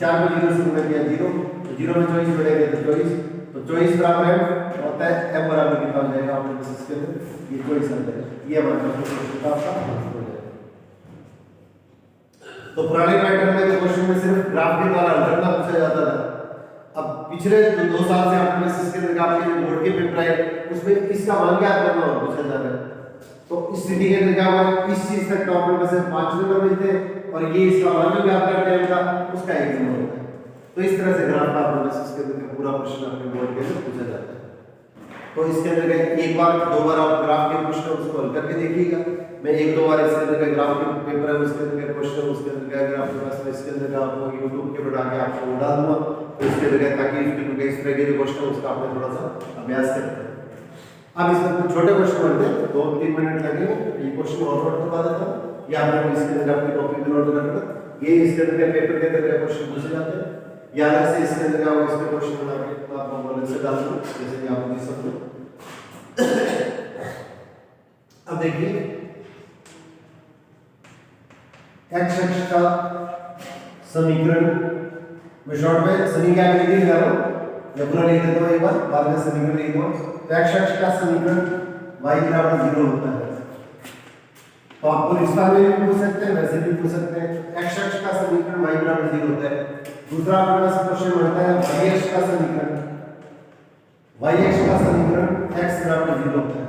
4 को 0 से गुणा किया 0, तो 0 में 24 बढ़ेगा तो 24, तो 24 बराबर है होता है m बराबर कितना हो जाएगा आपके पास इसके अंदर ये 24 आ जाएगा। ये हमारे पास क्वेश्चन का आपका आंसर हो जाएगा। तो पुराने पैटर्न में तो क्वेश्चन में सिर्फ ग्राफ के द्वारा हल करना पूछा जाता था। अब पिछले 2 साल से आपके पास इसके अंदर आपके जो बोर्ड के पेपर आए उसमें इसका मान ज्ञात करना पूछा जा रहा है। तो इस स्थिति के अंदर क्या होगा, इस चीज तक टॉपिक में से 5 नंबर मिलते हैं, और ये इसका मान भी ज्ञात करते हैं उनका उसका 1 नंबर होता है। तो इस तरह से ग्राफ का आपके पास इसके अंदर पूरा प्रश्न अपने बोर्ड के अंदर पूछा जाता है। तो इसके अंदर एक बार 2 बार आप ग्राफ के प्रश्न उसको हल करके देखिएगा। मैं 1-2 बार इसके अंदर ग्राफ के पेपर है उसके अंदर क्वेश्चन उसके अंदर अगर आपके पास इसके अंदर आपको YouTube के बढ़ा के आपको डाल दूंगा, तो इसके अंदर ताकि इस तरह के जो क्वेश्चन उसका आपने थोड़ा सा अभ्यास करें। अब इसमें कुछ छोटे क्वेश्चन बनते हैं, 2-3 मिनट लगेंगे। ये क्वेश्चन और नोट करवा देता हूं, या आपको इसके अंदर अपनी कॉपी में नोट करना। ये इसके अंदर पेपर के अंदर क्वेश्चन पूछे जाते हैं, या अलग से इसके अंदर आप इसके क्वेश्चन बना के आपको अलग से डाल दूं, जैसे कि आप देख सकते हो। अब देखिए x अक्ष का समीकरण मैं शॉर्ट में समीकरण लिख रहा हूं या पूरा लिख देता हूं, एक बार बाद में समीकरण लिख दूंगा। तो x अक्ष का समीकरण y बराबर 0 होता है। तो आपको रिश्ता में भी पूछ सकते हैं, वैसे भी पूछ सकते हैं। x अक्ष का समीकरण y बराबर 0 होता है। दूसरा आपके पास क्वेश्चन बनता है y अक्ष का समीकरण, y अक्ष का समीकरण x बराबर 0 होता है।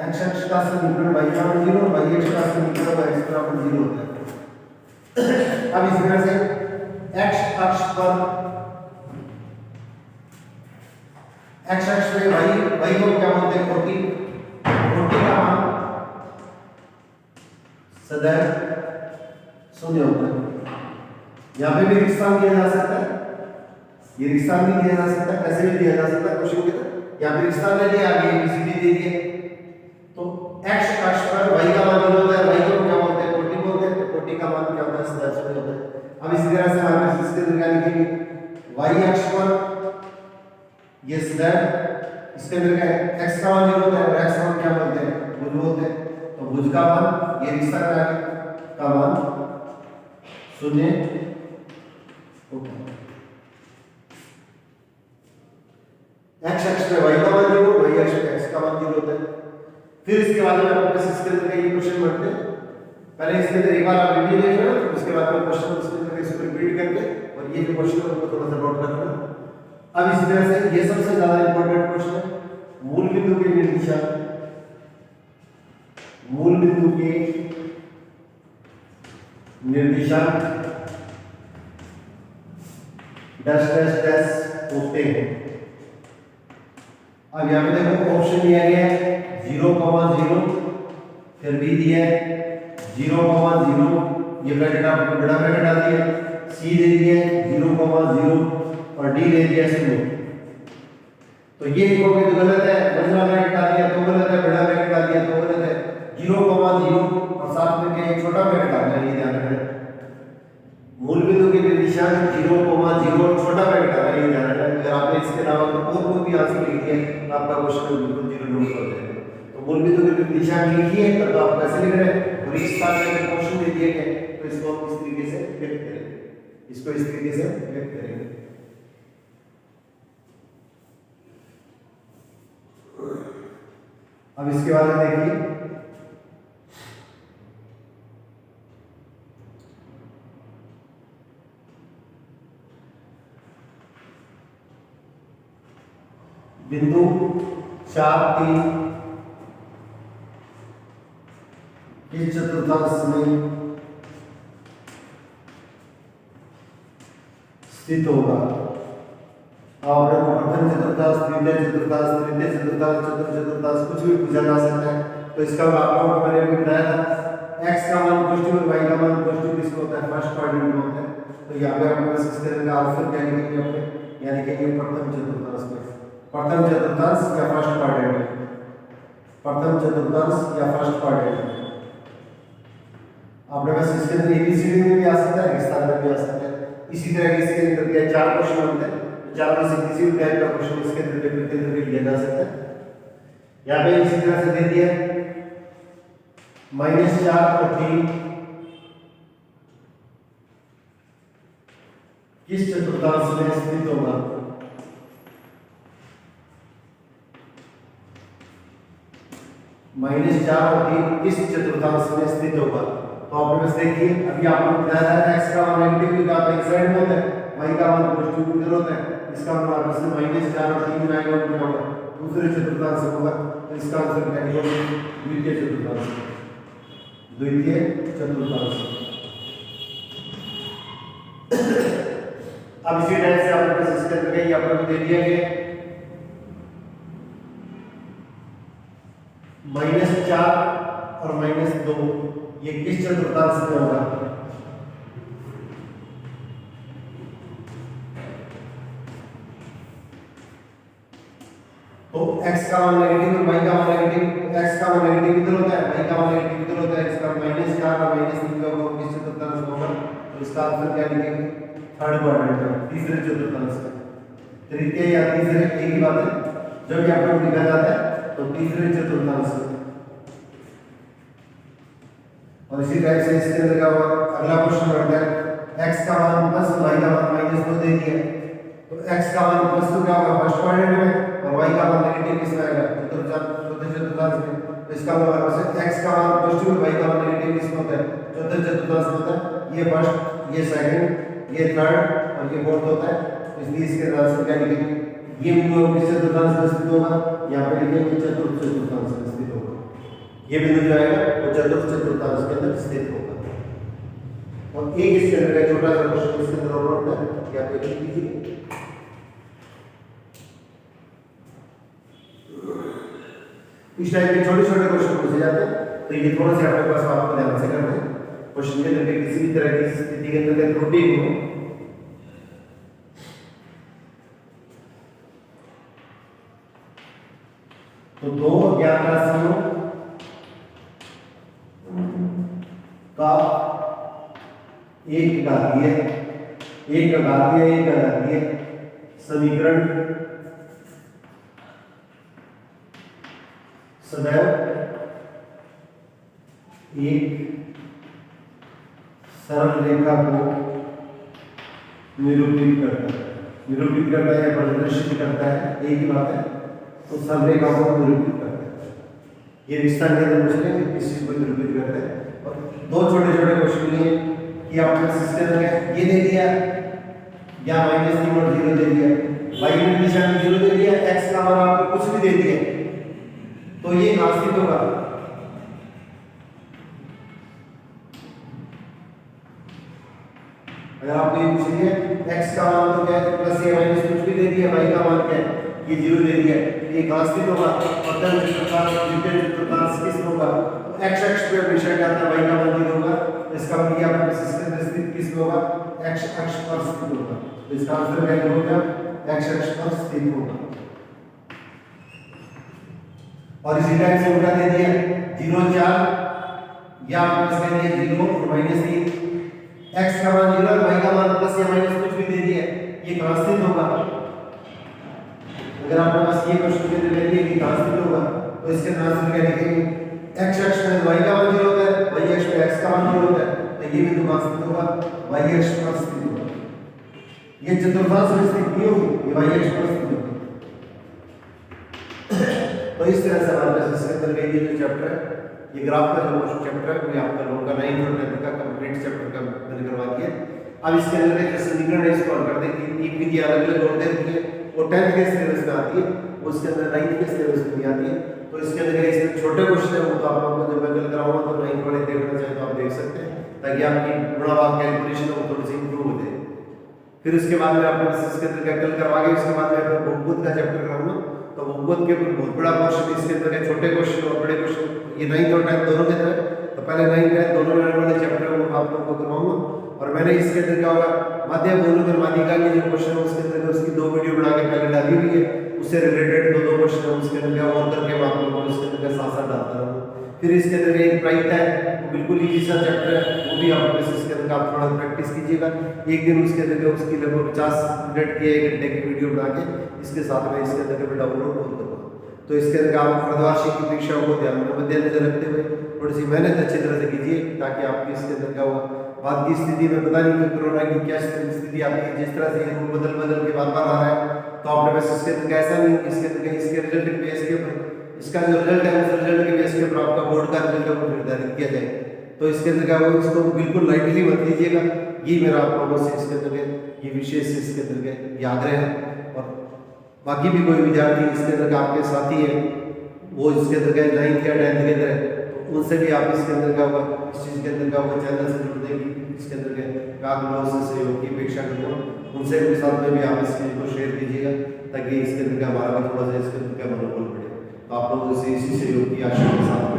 x अक्ष का समीकरण y बराबर 0, y अक्ष का समीकरण x बराबर 0 होता है। अब इस तरह से x अक्ष पर x अक्ष में y को क्या बोलते हैं 40 का मान सदैव 0 होता है। यहाँ पे भी रिश्ता दिया जा सकता है, ये रिश्ता भी दिया जा सकता है, ऐसे भी दिया जा सकता है क्वेश्चन के अंदर। यहाँ पे रिश्ता ले लिया, आगे एबीसीडी दे दिए। तो x अक्ष पर y का मान 0 होता है, y को क्या बोलते हैं 40 बोलते हैं। तो 40 का मान क्या होता है सदैव 0 होता है। अब इसी तरह से हमारे पास इसके अंदर क्या लिखेंगे, y अक्ष पर ये सदैव इसके अंदर क्या है x का मान 0 होता है, और x का मान क्या बोलते हैं भुज बोलते हैं। तो भुज का मान ये रिश्ता क्या है का मान 0 होता है। x अक्ष पे y का मान 0, y अक्ष पे x का मान 0 होता है। फिर इसके बाद में आपके पास इसके अंदर ये क्वेश्चन बनते हैं। पहले इसके अंदर एक बार आप वीडियो देख लेना, उसके बाद में क्वेश्चन उसके अंदर इसको रिपीट करके और ये जो क्वेश्चन है उसको थोड़ा सा नोट कर लेना। अब इसी तरह से ये सबसे ज्यादा इंपॉर्टेंट क्वेश्चन है, मूल बिंदु के निर्देशांक, मूल बिंदु के निर्देशांक डैश डैश डैश होते हैं। अब यहाँ पे देखो ऑप्शन दिया गया है 0,0, फिर भी दिया है 0,0, ये ब्रैकेट आपको बड़ा ब्रैकेट डाल दिया, सी दे दिया 0,0 और डी दे दिया 0। तो ये लिखोगे तो गलत है, बड़ा ब्रैकेट डाल दिया तो गलत है, बड़ा ब्रैकेट डाल दिया तो गलत है। 0,0 और साथ में क्या एक छोटा ब्रैकेट डालना है, ये ध्यान रखना। क्वेश्चन में बिल्कुल 0 नोट हो जाएगा। तो मूलबिंदु के दिशा लिखी है तब तो आप कैसे लिख रहे हैं, और इस स्थान में क्वेश्चन दे दिए गए तो इसको हम इस तरीके से व्यक्त करेंगे, इसको इस तरीके से व्यक्त करेंगे। अब इसके बाद में देखिए बिंदु 4 3 इस चतुर्थांश में स्थित होगा। और प्रथम चतुर्थांश, द्वितीय चतुर्थांश, तृतीय चतुर्थांश, चतुर्थ चतुर्थांश कुछ भी पूछा जा सकता है। तो इसका आपको मैंने अभी बताया था x का मान पॉजिटिव और y का मान पॉजिटिव किसको होता है, फर्स्ट क्वाड्रेंट में होता है। तो यहाँ पे आपके पास इस तरह का आंसर क्या लिखेंगे अपने, यानी कि ये प्रथम चतुर्थांश में, प्रथम चतुर्थांश या फर्स्ट क्वाड्रेंट, प्रथम चतुर्थांश या फर्स्ट क्वाड्रेंट। आपके पास इसके अंदर एबीसीडी में भी आ सकता है, स्थान में भी आ सकता है। इसी तरह इसके अंदर क्या 4 क्वेश्चन होते हैं, 4 में से किसी भी टाइप का क्वेश्चन इसके अंदर पेपर के अंदर लिया जा सकता है। यहाँ पे इसी तरह से दे दिया -4 और 3 किस चतुर्थांश में स्थित होगा। -4 और 3 किस चतुर्थांश में स्थित होगा। तो आपके पास देखिए अभी आपको बताया था x का मान नेगेटिव का एक साइड में होता है, y का मान पॉजिटिव इधर होता है। इसका मतलब आपस में -4 और 3 में आएगा, क्या होगा, दूसरे चतुर्थांश में होगा। तो इसका आंसर क्या होगा, द्वितीय चतुर्थांश, द्वितीय चतुर्थांश। अब इसी तरह से आपके पास इसके अंदर ये आपको दे दिया गया -4 और -2 ये किस चतुर्थांश में होगा। तो x का मान नेगेटिव और y का मान नेगेटिव, x का मान नेगेटिव इधर होता है, y का मान नेगेटिव इधर होता है। इसका -4 और -3 का होगा किस चतुर्थांश में होगा। तो इसका आंसर क्या लिखेंगे, थर्ड क्वाड्रेंट में, तीसरे चतुर्थांश में। तृतीय या तीसरे एक ही बात है, जब भी आपको लिखा जाता है तो तीसरे चतुर्थांश में। और इसी तरह से इसके अंदर क्या होगा, अगला क्वेश्चन रहता है x का मान प्लस y का मान -2 दे दिया। तो x का मान प्लस तो क्या होगा, फर्स्ट क्वाड्रेंट में, और y का मान नेगेटिव किस में आएगा, चतुर्थ चतुर्थांश में। तो इसका मतलब है x का मान पॉजिटिव और y का मान नेगेटिव किस में होता है, चतुर्थ चतुर्थांश में होता है। ये फर्स्ट, ये सेकंड, ये थर्ड और ये फोर्थ होता है। तो इसलिए इसके आंसर क्या लिखेंगे, ये बिंदु किस चतुर्थांश में स्थित होगा, यहाँ पे लिखेंगे चतुर्थ चतुर्थांश में स्थित होगा। ये बिंदु जो आएगा वो चतुर्थ चतुर्थांश के अंदर स्थित होगा। और एक इसके अंदर का छोटा सा क्वेश्चन इसके अंदर और होता है, क्या पे लिख लीजिए। इस टाइप के छोटे छोटे क्वेश्चन पूछे जाते हैं, तो ये थोड़ा सा आपके पास आपको ध्यान से करना है। क्वेश्चन के अंदर किसी भी तरह की स्थिति के अंदर त्रुटि हो तो दो ज्ञात राशियों का एक घातीय समीकरण सदैव एक सरल रेखा को निरूपित करता है या प्रदर्शित करता है, एक ही बात है। तो सरल रेखा को निरूपित करता है, ये रिश्ता के अंदर मुझे किस चीज को निरूपित करता है। और दो छोटे छोटे क्वेश्चन लिए कि आपने सिस्टम में ये दे दिया या -3 और 0 दे दिया, y की दिशा में 0 दे दिया, x का मान आपको कुछ भी दे दिया, तो ये नास्तिक होगा। अगर आपको ये पूछ लिया x का मान तो क्या है, प्लस या माइनस कुछ भी दे दिया, y का मान क्या है, ये 0 दे दिया, ये नास्तिक होगा। और तब चतुर्थांश द्वितीय चतुर्थांश किस होगा, x अक्ष पे हमेशा क्या आता है, y का मान 0 होगा। इसका मतलब ये आपका सिस्टम स्थित किस होगा, x अक्ष पर स्थित होगा। तो इसका आंसर क्या होगा, x अक्ष पर स्थित होगा। और इसी टाइप से उल्टा दे दिया 0 4 या प्लस दे दिया 0 और -3, x का मान 0 और y का मान प्लस या माइनस कुछ भी दे दिया, ये कहां स्थित होगा, अगर आपके पास ये क्वेश्चन के अंदर है कि कहां स्थित होगा तो इसके आंसर क्या लिखेंगे, x अक्ष में y का मान 0 होता है, y अक्ष में x का मान 0 होता है, तो ये बिंदु कहां स्थित होगा, y अक्ष पर स्थित होगा। ये चतुर्थांश में स्थित नहीं होगी, ये y अक्ष पर स्थित होगी। तो इस तरह से हमारे पास इसके अंदर का ये जो चैप्टर है, ये ग्राफ का जो चैप्टर है वो आपका लोगों का 9th और 10th का कंप्लीट चैप्टर का मैंने करवा दिया। अब इसके अंदर एक समीकरण है, इसको हल कर देंगे। तीन विधियां अलग अलग जोड़ दे रखी है, वो 10th के सिलेबस में आती है, उसके अंदर 9th के सिलेबस में नहीं आती है। तो इसके अंदर इसमें छोटे क्वेश्चन है, वो तो आप लोगों को जब मैं कल कराऊंगा तो 9th वाले देखना चाहे तो आप देख सकते हैं, ताकि आपकी गुणा भाग कैलकुलेशन वो थोड़ी सी इंप्रूव हो जाए। फिर उसके बाद में आपको इसके अंदर क्या कल करवा के उसके बाद में बहुपद का चैप्टर कराऊंगा। तो बहुपद के ऊपर बहुत बड़ा क्वेश्चन, इसके अंदर के छोटे क्वेश्चन और बड़े क्वेश्चन, ये 9th और 10th दोनों के अंदर। तो पहले 9th 10th दोनों में वाले चैप्टर वो आप लोगों को करवाऊंगा। और मैंने इसके अंदर क्या होगा, माध्य बहुलक और माध्यिका के जो क्वेश्चन है उसके अंदर उसकी 2 वीडियो बना के पहले डाली हुई है, उससे रिलेटेड 2 क्वेश्चन है उसके अंदर क्या और करके मैं आप लोगों को इसके अंदर साथ साथ डालता रहूंगा। फिर इसके अंदर एक प्राइट है, वो बिल्कुल इजी सा चैप्टर है, वो भी आप इसके अंदर आप थोड़ा प्रैक्टिस कीजिएगा। एक दिन उसके अंदर उसकी लगभग 50 मिनट की 1 घंटे की वीडियो बना के इसके साथ में इसके अंदर भी डाउनलोड और करूँगा। तो इसके अंदर आप अर्धवार्षिक की परीक्षाओं को ध्यान में मद्देनजर रखते हुए थोड़ी सी मेहनत अच्छी तरह से कीजिए, ताकि आपकी इसके अंदर क्या हुआ बाद की स्थिति में पता नहीं कि कोरोना की क्या स्थिति आती है, जिस तरह से ये बदल के बार बार आ रहा है। तो आपने बस इसके अंदर ऐसा नहीं, इसके अंदर इसके रिजल्ट के बेस के ऊपर, इसका जो रिजल्ट है उस रिजल्ट के बेस के ऊपर आपका बोर्ड का रिजल्ट है वो निर्धारित किया जाए। तो इसके अंदर क्या होगा, इसको बिल्कुल लाइटली मत लीजिएगा। ये मेरा आप लोगों से इसके अंदर ये विशेष इसके अंदर के आग्रह है। और बाकी भी कोई विद्यार्थी इसके अंदर आपके साथी है, वो इसके अंदर गए 9th या 10th के अंदर, तो उनसे भी आप इसके अंदर क्या होगा, इस चीज़ के अंदर क्या होगा, चैनल से जुड़ देगी, इसके अंदर के कागलों से सहयोग की अपेक्षा करूँगा। उनसे भी साथ में भी आप इस चीज़ को शेयर कीजिएगा, ताकि इसके अंदर का हमारा भी थोड़ा सा इसके अंदर का मनोबल बढ़े। तो आप लोगों से इसी सहयोग की आशा के साथ